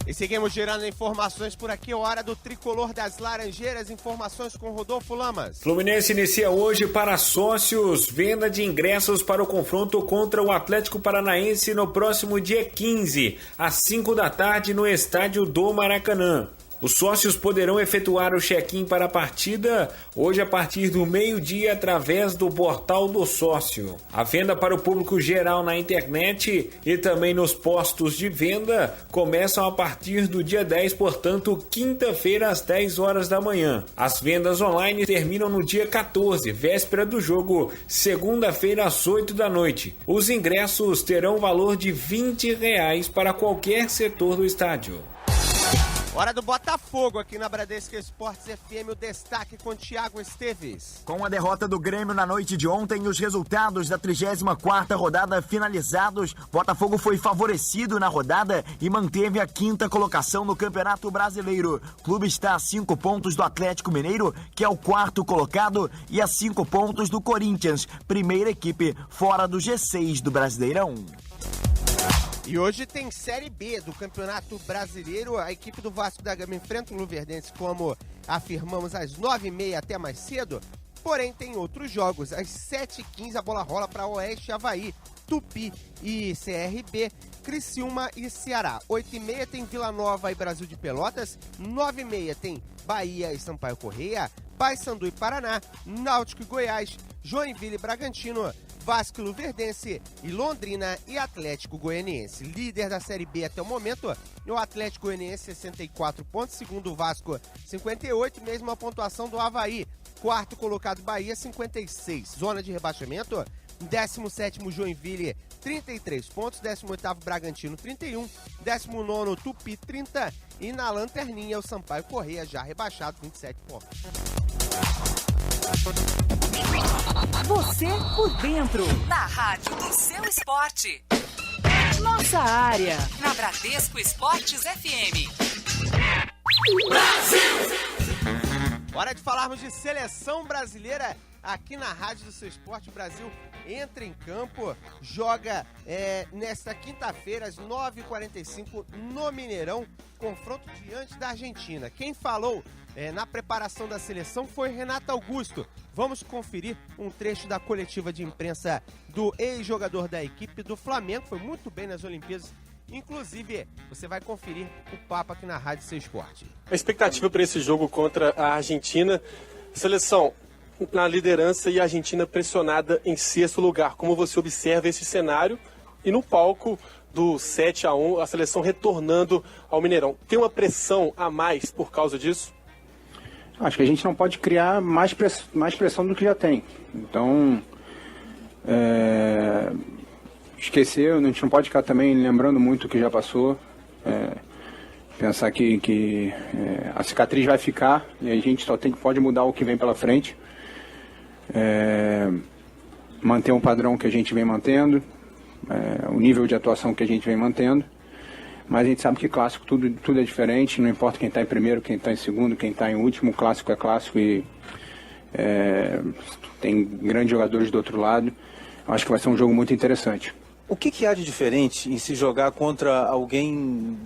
E seguimos gerando informações por aqui, hora do Tricolor das Laranjeiras, informações com Rodolfo Lamas. Fluminense inicia hoje para sócios venda de ingressos para o confronto contra o Atlético Paranaense no próximo dia 15, às 5 da tarde no estádio do Maracanã. Os sócios poderão efetuar o check-in para a partida hoje a partir do meio-dia através do portal do sócio. A venda para o público geral na internet e também nos postos de venda começam a partir do dia 10, portanto, quinta-feira às 10 horas da manhã. As vendas online terminam no dia 14, véspera do jogo, segunda-feira às 8 da noite. Os ingressos terão valor de R$20 para qualquer setor do estádio. Hora do Botafogo aqui na Bradesco Esportes FM, o destaque com Thiago Esteves. Com a derrota do Grêmio na noite de ontem e os resultados da 34ª rodada finalizados, Botafogo foi favorecido na rodada e manteve a 5ª colocação no Campeonato Brasileiro. O clube está a 5 pontos do Atlético Mineiro, que é o 4º colocado, e a 5 pontos do Corinthians, primeira equipe fora do G6 do Brasileirão. E hoje tem Série B do Campeonato Brasileiro. A equipe do Vasco da Gama enfrenta o Luverdense, como afirmamos, às 9h30 até mais cedo. Porém, tem outros jogos. Às 7h15 a bola rola para Oeste, Avaí, Tupi e CRB, Criciúma e Ceará. 8h30 tem Vila Nova e Brasil de Pelotas. 9h30 tem Bahia e Sampaio Corrêa, Paysandu e Paraná, Náutico e Goiás, Joinville e Bragantino, Vasco e Luverdense e Londrina e Atlético Goianiense. Líder da Série B até o momento, o Atlético Goianiense 64 pontos, segundo o Vasco 58, mesma pontuação do Avaí. Quarto colocado Bahia 56. Zona de rebaixamento, 17º Joinville 33 pontos, 18º Bragantino 31, 19º Tupi 30 e na lanterninha o Sampaio Corrêa já rebaixado 27 pontos. Você por dentro, na rádio do seu esporte. Nossa área, na Bradesco Esportes FM. Brasil! Hora de falarmos de seleção brasileira aqui na rádio do seu esporte. O Brasil entra em campo, joga nesta quinta-feira às 9h45 no Mineirão, confronto diante da Argentina. Quem falou na preparação da seleção foi Renato Augusto. Vamos conferir um trecho da coletiva de imprensa do ex-jogador da equipe do Flamengo, foi muito bem nas Olimpíadas. Inclusive, você vai conferir o papo aqui na Rádio Seu Esporte. A expectativa para esse jogo contra a Argentina, seleção na liderança e a Argentina pressionada em 6º lugar. Como você observa esse cenário e no palco do 7-1, a seleção retornando ao Mineirão. Tem uma pressão a mais por causa disso? Acho que a gente não pode criar mais pressão do que já tem. Então, esquecer, a gente não pode ficar também lembrando muito o que já passou. Pensar que a cicatriz vai ficar e a gente só pode mudar o que vem pela frente. Manter um padrão que a gente vem mantendo, o nível de atuação que a gente vem mantendo. Mas a gente sabe que clássico tudo é diferente, não importa quem está em primeiro, quem está em segundo, quem está em último, clássico é clássico e tem grandes jogadores do outro lado. Acho que vai ser um jogo muito interessante. O que há de diferente em se jogar contra alguém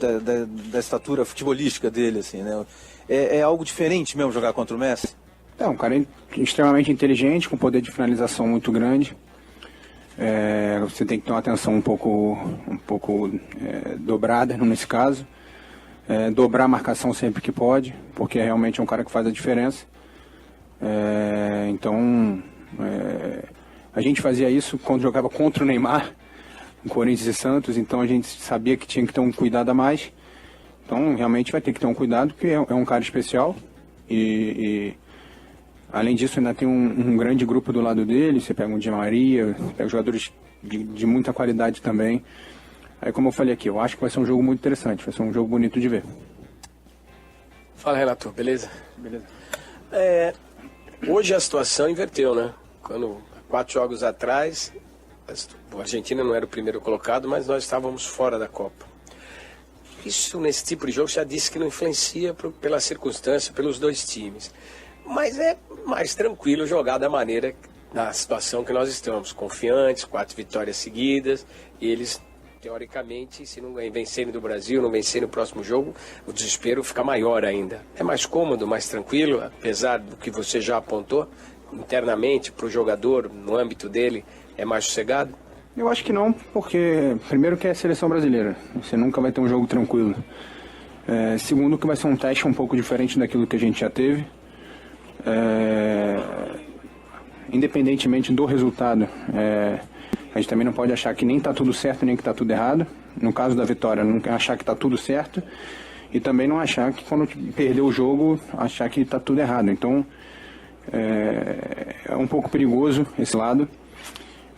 da estatura futebolística dele, assim, né? É algo diferente mesmo jogar contra o Messi? É um cara extremamente inteligente, com poder de finalização muito grande. Você tem que ter uma atenção um pouco dobrada nesse caso. Dobrar a marcação sempre que pode, porque realmente é um cara que faz a diferença. Então, a gente fazia isso quando jogava contra o Neymar, em Corinthians e Santos, então a gente sabia que tinha que ter um cuidado a mais. Então, realmente vai ter que ter um cuidado, porque é um cara especial e além disso, ainda tem um grande grupo do lado dele. Você pega um Di Maria, pega jogadores de muita qualidade também. Aí, como eu falei aqui, eu acho que vai ser um jogo muito interessante, vai ser um jogo bonito de ver. Fala, Renato, beleza? Beleza. Hoje a situação inverteu, né? Quando 4 jogos atrás, a Argentina não era o primeiro colocado, mas nós estávamos fora da Copa. Isso, nesse tipo de jogo, já disse que não influencia pela circunstância, pelos dois times. Mas é mais tranquilo jogar da maneira, na situação que nós estamos, confiantes, 4 vitórias seguidas, e eles, teoricamente, se não vencerem do Brasil, não vencerem o próximo jogo, o desespero fica maior ainda. É mais cômodo, mais tranquilo, apesar do que você já apontou, internamente, para o jogador, no âmbito dele, é mais sossegado? Eu acho que não, porque primeiro que é a seleção brasileira, você nunca vai ter um jogo tranquilo. Segundo que vai ser um teste um pouco diferente daquilo que a gente já teve. Independentemente do resultado, a gente também não pode achar que nem está tudo certo nem que está tudo errado. No caso da vitória, não achar que está tudo certo e também não achar que quando perder o jogo, achar que está tudo errado. Então é um pouco perigoso esse lado.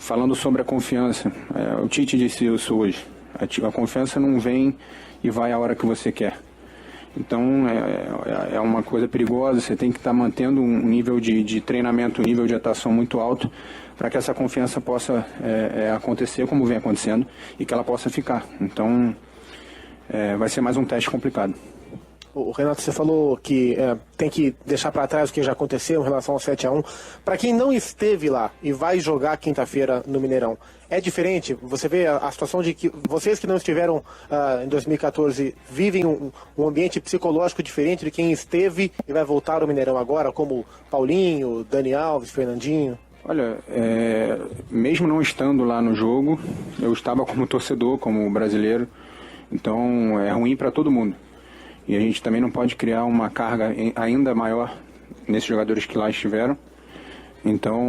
Falando sobre a confiança, o Tite disse isso hoje, a confiança não vem e vai a hora que você quer. Então é uma coisa perigosa, você tem que estar mantendo um nível de treinamento, um nível de atuação muito alto para que essa confiança possa acontecer como vem acontecendo e que ela possa ficar. Então vai ser mais um teste complicado. O Renato, você falou que tem que deixar para trás o que já aconteceu em relação ao 7-1. Para quem não esteve lá e vai jogar quinta-feira no Mineirão, é diferente? Você vê a situação de que vocês que não estiveram em 2014 vivem um ambiente psicológico diferente de quem esteve e vai voltar ao Mineirão agora, como Paulinho, Dani Alves, Fernandinho? Olha, mesmo não estando lá no jogo, eu estava como torcedor, como brasileiro, então é ruim para todo mundo. E a gente também não pode criar uma carga ainda maior nesses jogadores que lá estiveram. Então,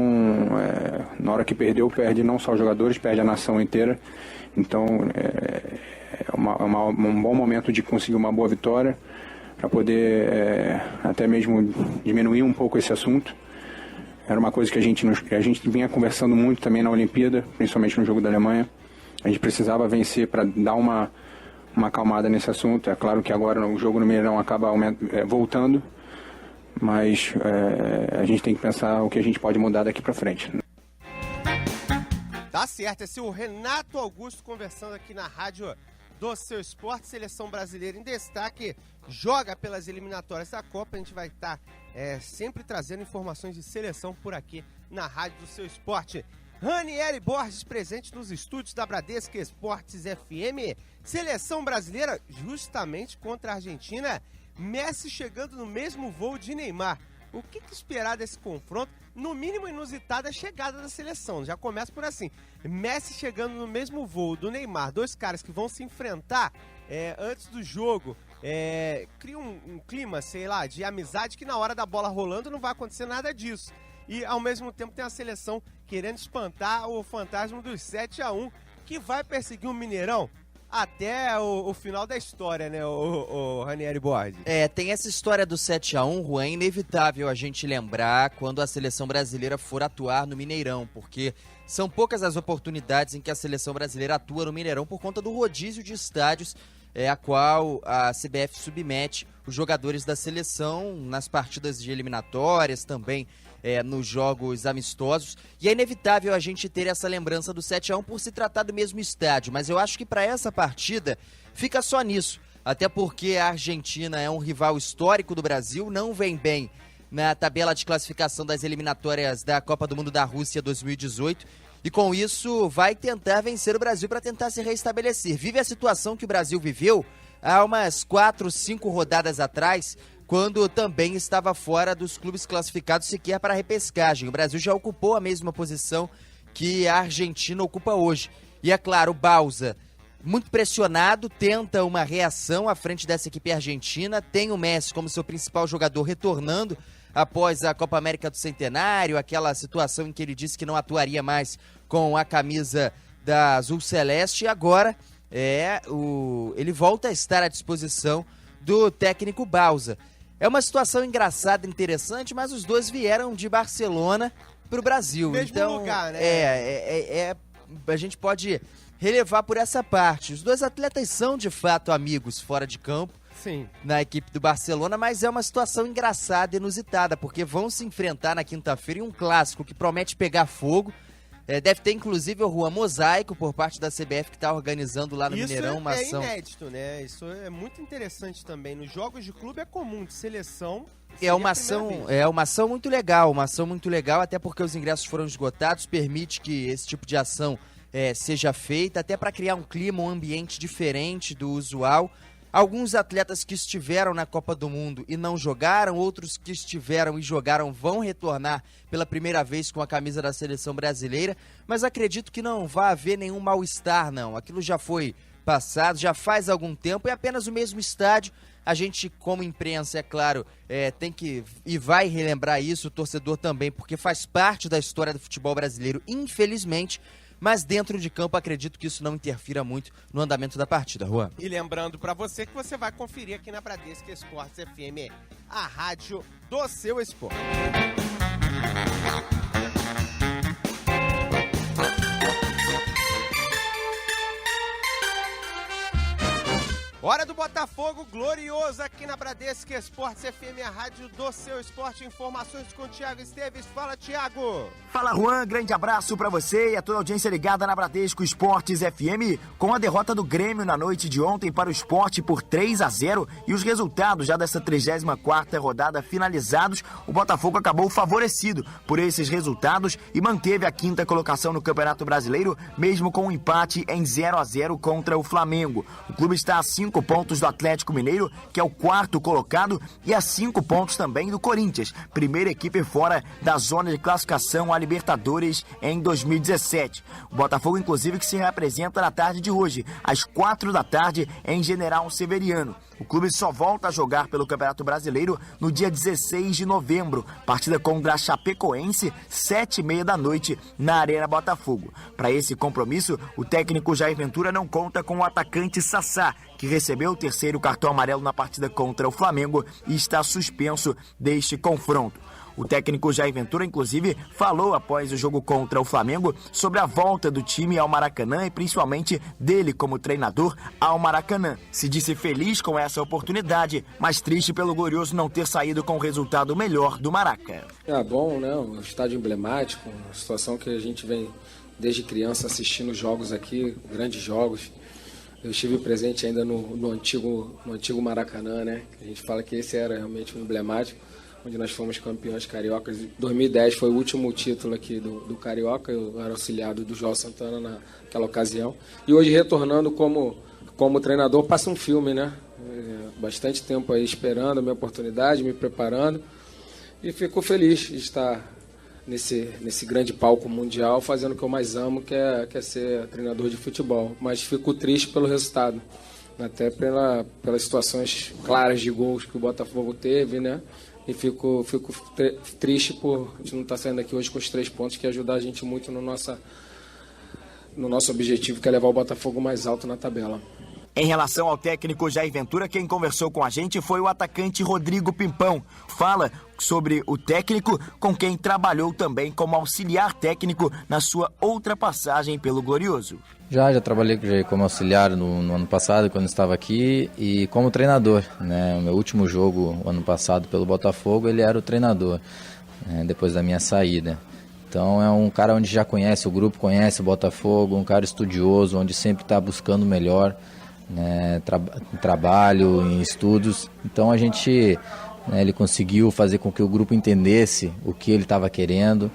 na hora que perdeu, perde não só os jogadores, perde a nação inteira. Então, um bom momento de conseguir uma boa vitória, para poder até mesmo diminuir um pouco esse assunto. Era uma coisa que a gente vinha conversando muito também na Olimpíada, principalmente no jogo da Alemanha. A gente precisava vencer para dar uma acalmada nesse assunto. É claro que agora o jogo no Mineirão acaba voltando, mas a gente tem que pensar o que a gente pode mudar daqui para frente. Tá certo, esse é o Renato Augusto conversando aqui na rádio do Seu Esporte. Seleção brasileira em destaque, joga pelas eliminatórias da Copa. A gente vai estar sempre trazendo informações de seleção por aqui na rádio do Seu Esporte. Ranieri Borges presente nos estúdios da Bradesco Esportes FM. Seleção brasileira justamente contra a Argentina. Messi chegando no mesmo voo de Neymar. O que esperar desse confronto? No mínimo inusitada a chegada da seleção. Já começa por assim. Messi chegando no mesmo voo do Neymar. Dois caras que vão se enfrentar antes do jogo. Cria um clima, sei lá, de amizade que na hora da bola rolando não vai acontecer nada disso. E ao mesmo tempo tem a seleção querendo espantar o fantasma dos 7-1 que vai perseguir o Mineirão até o final da história, né, o Ranieri Borges? Tem essa história do 7-1, Juan, é inevitável a gente lembrar quando a seleção brasileira for atuar no Mineirão, porque são poucas as oportunidades em que a seleção brasileira atua no Mineirão por conta do rodízio de estádios a qual a CBF submete os jogadores da seleção nas partidas de eliminatórias, também nos jogos amistosos, e é inevitável a gente ter essa lembrança do 7-1 por se tratar do mesmo estádio, mas eu acho que para essa partida fica só nisso, até porque a Argentina é um rival histórico do Brasil, não vem bem na tabela de classificação das eliminatórias da Copa do Mundo da Rússia 2018, e com isso vai tentar vencer o Brasil para tentar se reestabelecer. Vive a situação que o Brasil viveu há umas 4, 5 rodadas atrás, quando também estava fora dos clubes classificados sequer para a repescagem. O Brasil já ocupou a mesma posição que a Argentina ocupa hoje. E é claro, o Bausa, muito pressionado, tenta uma reação à frente dessa equipe argentina, tem o Messi como seu principal jogador retornando após a Copa América do Centenário, aquela situação em que ele disse que não atuaria mais com a camisa da Azul Celeste, e agora ele volta a estar à disposição do técnico Bausa. É uma situação engraçada, interessante, mas os dois vieram de Barcelona para o Brasil. Mesmo então, lugar, né? A gente pode relevar por essa parte. Os dois atletas são, de fato, amigos fora de campo. Sim. Na equipe do Barcelona, mas é uma situação engraçada e inusitada, porque vão se enfrentar na quinta-feira em um clássico que promete pegar fogo. Deve ter, inclusive, o Juan Mosaico por parte da CBF que está organizando lá no Mineirão uma ação. Isso é inédito, né? Isso é muito interessante também. Nos jogos de clube é comum, de seleção... É uma ação muito legal, até porque os ingressos foram esgotados, permite que esse tipo de ação seja feita, até para criar um clima, um ambiente diferente do usual. Alguns atletas que estiveram na Copa do Mundo e não jogaram, outros que estiveram e jogaram vão retornar pela primeira vez com a camisa da seleção brasileira, mas acredito que não vai haver nenhum mal-estar, não. Aquilo já foi passado, já faz algum tempo, é apenas o mesmo estádio. A gente, como imprensa, é claro, tem que e vai relembrar isso, o torcedor também, porque faz parte da história do futebol brasileiro, infelizmente. Mas dentro de campo, acredito que isso não interfira muito no andamento da partida, Juan. E lembrando para você que você vai conferir aqui na Bradesco Esportes FM, a rádio do seu esporte. Hora do Botafogo glorioso aqui na Bradesco Esportes FM, a rádio do seu esporte. Informações com o Thiago Esteves. Fala, Thiago. Fala, Juan. Grande abraço pra você e a toda a audiência ligada na Bradesco Esportes FM. Com a derrota do Grêmio na noite de ontem para o Sport por 3-0 e os resultados já dessa 34ª rodada finalizados, o Botafogo acabou favorecido por esses resultados e manteve a 5ª colocação no Campeonato Brasileiro, mesmo com um empate em 0-0 contra o Flamengo. O clube está a 5 5 pontos do Atlético Mineiro, que é o 4º colocado, e a 5 pontos também do Corinthians, primeira equipe fora da zona de classificação a Libertadores em 2017. O Botafogo, inclusive, que se reapresenta na tarde de hoje, às 4 da tarde, em General Severiano. O clube só volta a jogar pelo Campeonato Brasileiro no dia 16 de novembro, partida contra a Chapecoense, 7h30 da noite, na Arena Botafogo. Para esse compromisso, o técnico Jair Ventura não conta com o atacante Sassá, que recebeu o 3º cartão amarelo na partida contra o Flamengo e está suspenso deste confronto. O técnico Jair Ventura, inclusive, falou após o jogo contra o Flamengo sobre a volta do time ao Maracanã e principalmente dele como treinador ao Maracanã. Se disse feliz com essa oportunidade, mas triste pelo Glorioso não ter saído com o resultado melhor do Maraca. É bom, né? Um estádio emblemático, uma situação que a gente vem desde criança assistindo jogos aqui, grandes jogos. Eu estive presente ainda no antigo Maracanã, né? A gente fala que esse era realmente um emblemático, onde nós fomos campeões cariocas. 2010 foi o último título aqui do Carioca, eu era auxiliado do João Santana naquela ocasião. E hoje, retornando como treinador, passa um filme, né? Bastante tempo aí esperando a minha oportunidade, me preparando. E fico feliz de estar nesse grande palco mundial, fazendo o que eu mais amo, que é ser treinador de futebol. Mas fico triste pelo resultado, até pelas situações claras de gols que o Botafogo teve, né? E fico triste por a gente não estar saindo daqui hoje com os 3 pontos, que ajudar a gente muito no nosso objetivo, que é levar o Botafogo mais alto na tabela. Em relação ao técnico Jair Ventura, quem conversou com a gente foi o atacante Rodrigo Pimpão. Fala sobre o técnico com quem trabalhou também como auxiliar técnico na sua outra passagem pelo Glorioso. Já trabalhei como auxiliar no ano passado, quando estava aqui, e como treinador, né? O meu último jogo, ano passado, pelo Botafogo, ele era o treinador, depois da minha saída. Então é um cara onde já conhece o grupo, conhece o Botafogo, um cara estudioso, onde sempre está buscando o melhor, né? Em trabalho, em estudos. Então a gente, ele conseguiu fazer com que o grupo entendesse o que ele estava querendo.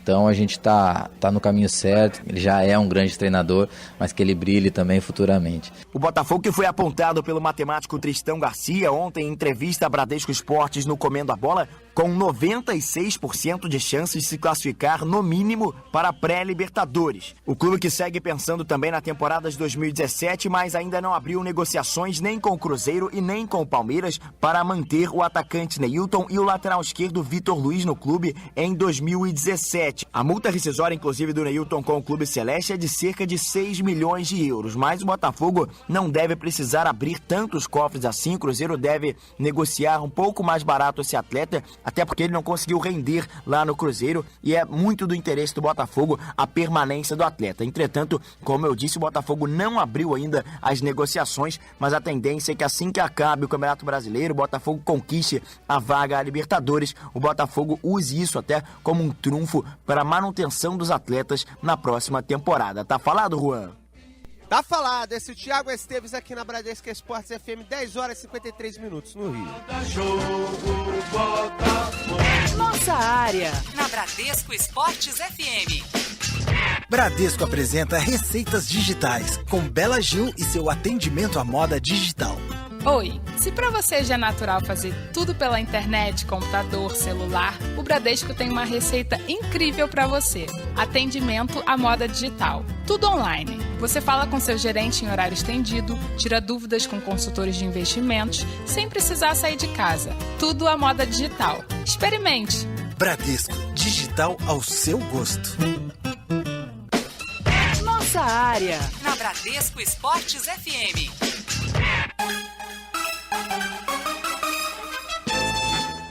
Então a gente tá no caminho certo, ele já é um grande treinador, mas que ele brilhe também futuramente. O Botafogo, que foi apontado pelo matemático Tristão Garcia ontem em entrevista à Bradesco Esportes no Comendo a Bola, com 96% de chances de se classificar no mínimo para a pré-Libertadores. O clube que segue pensando também na temporada de 2017, mas ainda não abriu negociações nem com o Cruzeiro e nem com o Palmeiras para manter o atacante Neilton e o lateral esquerdo Vitor Luiz no clube em 2017. A multa rescisória, inclusive, do Neilton com o clube celeste é de cerca de 6 milhões de euros, mas o Botafogo não deve precisar abrir tantos cofres assim. O Cruzeiro deve negociar um pouco mais barato esse atleta, até porque ele não conseguiu render lá no Cruzeiro e é muito do interesse do Botafogo a permanência do atleta. Entretanto, como eu disse, o Botafogo não abriu ainda as negociações, mas a tendência é que assim que acabe o Campeonato Brasileiro, o Botafogo conquiste a vaga à Libertadores, o Botafogo use isso até como um trunfo para a manutenção dos atletas na próxima temporada. Tá falado, Juan? Tá falado, esse é o Thiago Esteves aqui na Bradesco Esportes FM, 10 horas e 53 minutos no Rio. Nossa área, na Bradesco Esportes FM. Bradesco apresenta Receitas Digitais, com Bela Gil e seu atendimento à moda digital. Oi, se pra você já é natural fazer tudo pela internet, computador, celular, o Bradesco tem uma receita incrível pra você. Atendimento à moda digital. Tudo online. Você fala com seu gerente em horário estendido, tira dúvidas com consultores de investimentos, sem precisar sair de casa. Tudo à moda digital. Experimente. Bradesco, digital ao seu gosto. Nossa área, na Bradesco Esportes FM.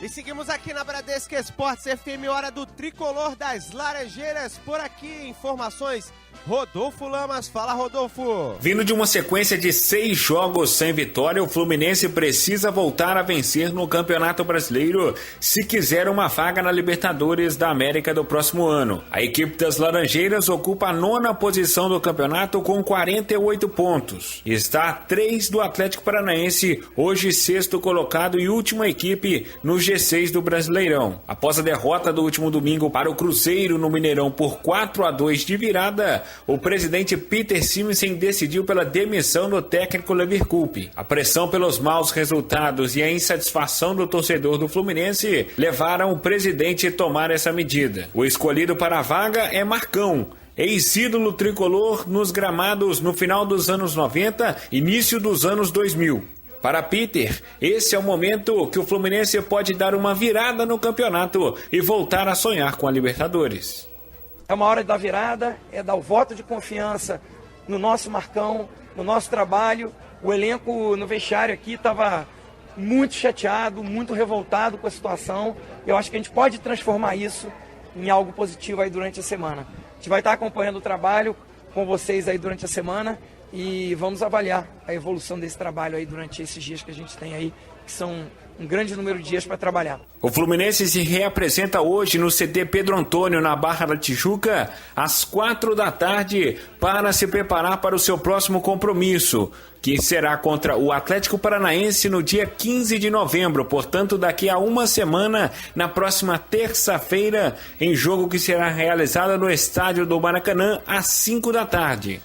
E seguimos aqui na Bradesco Esportes FM, hora do Tricolor das Laranjeiras. Por aqui, informações, Rodolfo Lamas. Fala, Rodolfo. Vindo de uma sequência de 6 jogos sem vitória, o Fluminense precisa voltar a vencer no Campeonato Brasileiro se quiser uma vaga na Libertadores da América do próximo ano. A equipe das Laranjeiras ocupa a 9ª posição do campeonato com 48 pontos. Está a 3 do Atlético Paranaense, hoje 6º colocado e última equipe no G6 do Brasileirão. Após a derrota do último domingo para o Cruzeiro no Mineirão por 4-2 de virada, o presidente Peter Simonsen decidiu pela demissão do técnico Leverkusen. A pressão pelos maus resultados e a insatisfação do torcedor do Fluminense levaram o presidente a tomar essa medida. O escolhido para a vaga é Marcão, ex-ídolo tricolor nos gramados no final dos anos 90, início dos anos 2000. Para Peter, esse é o momento que o Fluminense pode dar uma virada no campeonato e voltar a sonhar com a Libertadores. É uma hora da virada, é dar o voto de confiança no nosso Marcão, no nosso trabalho. O elenco no vestiário aqui estava muito chateado, muito revoltado com a situação. Eu acho que a gente pode transformar isso em algo positivo aí durante a semana. A gente vai estar acompanhando o trabalho com vocês aí durante a semana e vamos avaliar a evolução desse trabalho aí durante esses dias que a gente tem aí, que são um grande número de dias para trabalhar. O Fluminense se reapresenta hoje no CT Pedro Antônio, na Barra da Tijuca, às 16h para se preparar para o seu próximo compromisso, que será contra o Atlético Paranaense no dia 15 de novembro, portanto daqui a uma semana, na próxima terça-feira, em jogo que será realizado no estádio do Maracanã às 17h.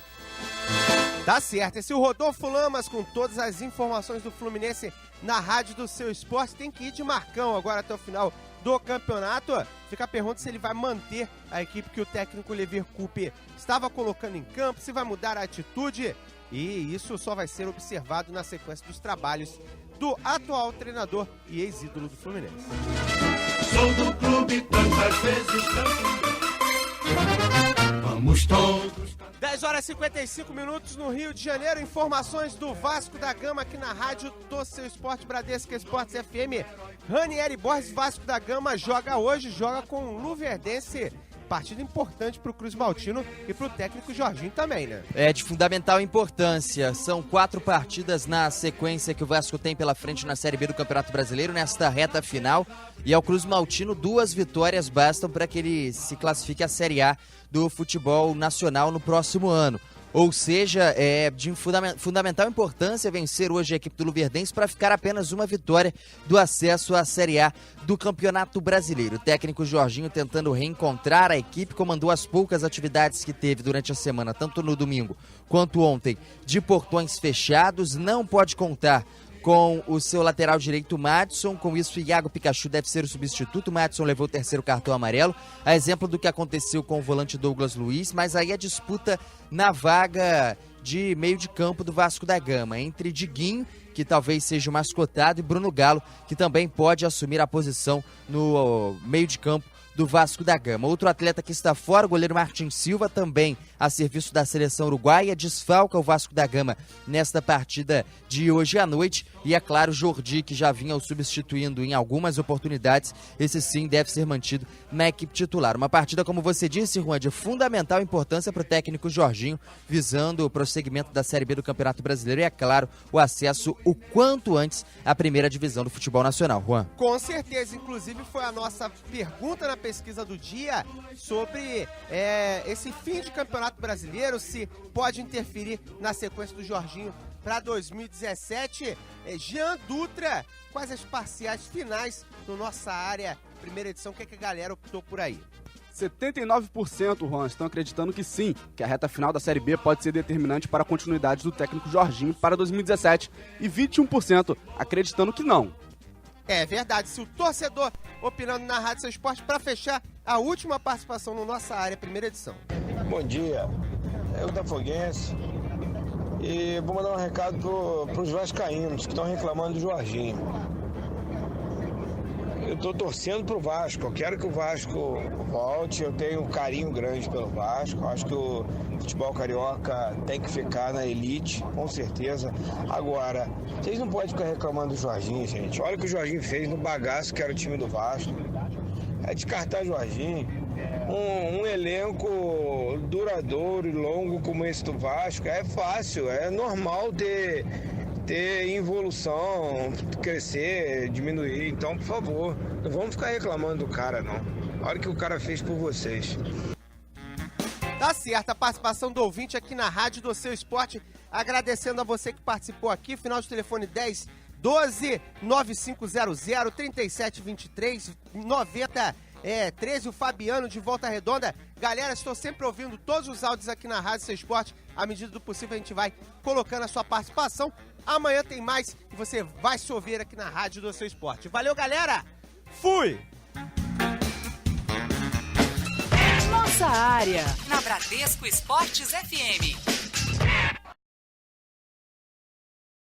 Tá certo, esse é o Rodolfo Lamas com todas as informações do Fluminense na Rádio do Seu Esporte. Tem que ir de Marcão agora até o final do campeonato. Fica a pergunta se ele vai manter a equipe que o técnico Leverkusen estava colocando em campo, se vai mudar a atitude. E isso só vai ser observado na sequência dos trabalhos do atual treinador e ex-ídolo do Fluminense. Sou do clube tantas vezes vamos todos. 10h55 no Rio de Janeiro. Informações do Vasco da Gama aqui na Rádio do Seu Esporte, Bradesco Esportes FM. Ranieri Borges, Vasco da Gama joga hoje, joga com o Luverdense. Partida importante pro Cruz Maltino e pro técnico Jorginho também, né? É de fundamental importância. São 4 partidas na sequência que o Vasco tem pela frente na Série B do Campeonato Brasileiro, nesta reta final. E ao Cruz Maltino, 2 vitórias bastam para que ele se classifique à Série A do futebol nacional no próximo ano. Ou seja, é de fundamental importância vencer hoje a equipe do Luverdense para ficar apenas uma vitória do acesso à Série A do Campeonato Brasileiro. O técnico Jorginho, tentando reencontrar a equipe, comandou as poucas atividades que teve durante a semana, tanto no domingo quanto ontem, de portões fechados. Não pode contar com o seu lateral direito, Madison. Com isso, Iago Pikachu deve ser o substituto. Madison levou o 3º cartão amarelo, a exemplo do que aconteceu com o volante Douglas Luiz. Mas aí a disputa na vaga de meio de campo do Vasco da Gama, entre Diguinho, que talvez seja o mascotado, e Bruno Galo, que também pode assumir a posição no meio de campo do Vasco da Gama. Outro atleta que está fora, o goleiro Martin Silva, também a serviço da seleção uruguaia, desfalca o Vasco da Gama nesta partida de hoje à noite. E é claro, Jordi, que já vinha o substituindo em algumas oportunidades, esse sim deve ser mantido na equipe titular. Uma partida, como você disse, Juan, de fundamental importância para o técnico Jorginho, visando o prosseguimento da Série B do Campeonato Brasileiro e, é claro, o acesso o quanto antes à primeira divisão do futebol nacional. Juan. Com certeza, inclusive foi a nossa pergunta na pesquisa do dia sobre esse fim de Campeonato Brasileiro, se pode interferir na sequência do Jorginho para 2017. Jean Dutra, quais as parciais finais no Nossa Área, primeira edição, o que a galera optou por aí? 79%, Juan, estão acreditando que sim, que a reta final da Série B pode ser determinante para a continuidade do técnico Jorginho para 2017, e 21% acreditando que não. É verdade, se o torcedor opinando na Rádio Seu Esporte, para fechar a última participação no Nossa Área, primeira edição. Bom dia, eu da Foguense, e vou mandar um recado para os vascaínos que estão reclamando do Jorginho. Eu estou torcendo pro Vasco, eu quero que o Vasco volte, eu tenho um carinho grande pelo Vasco, acho que o futebol carioca tem que ficar na elite, com certeza. Agora, vocês não podem ficar reclamando do Jorginho, gente. Olha o que o Jorginho fez no bagaço que era o time do Vasco. É descartar o Jorginho. Um elenco duradouro e longo como esse do Vasco é fácil, é normal ter evolução, crescer, diminuir. Então, por favor, não vamos ficar reclamando do cara, não. Olha o que o cara fez por vocês. Tá certo, a participação do ouvinte aqui na Rádio do Seu Esporte, agradecendo a você que participou aqui, final de telefone 10 12 9500 3723 90 13, o Fabiano de Volta Redonda. Galera, estou sempre ouvindo todos os áudios aqui na Rádio Seu Esporte. À medida do possível, a gente vai colocando a sua participação. Amanhã tem mais e você vai se ouvir aqui na Rádio do Seu Esporte. Valeu, galera! Fui! Nossa área, na Bradesco Esportes FM.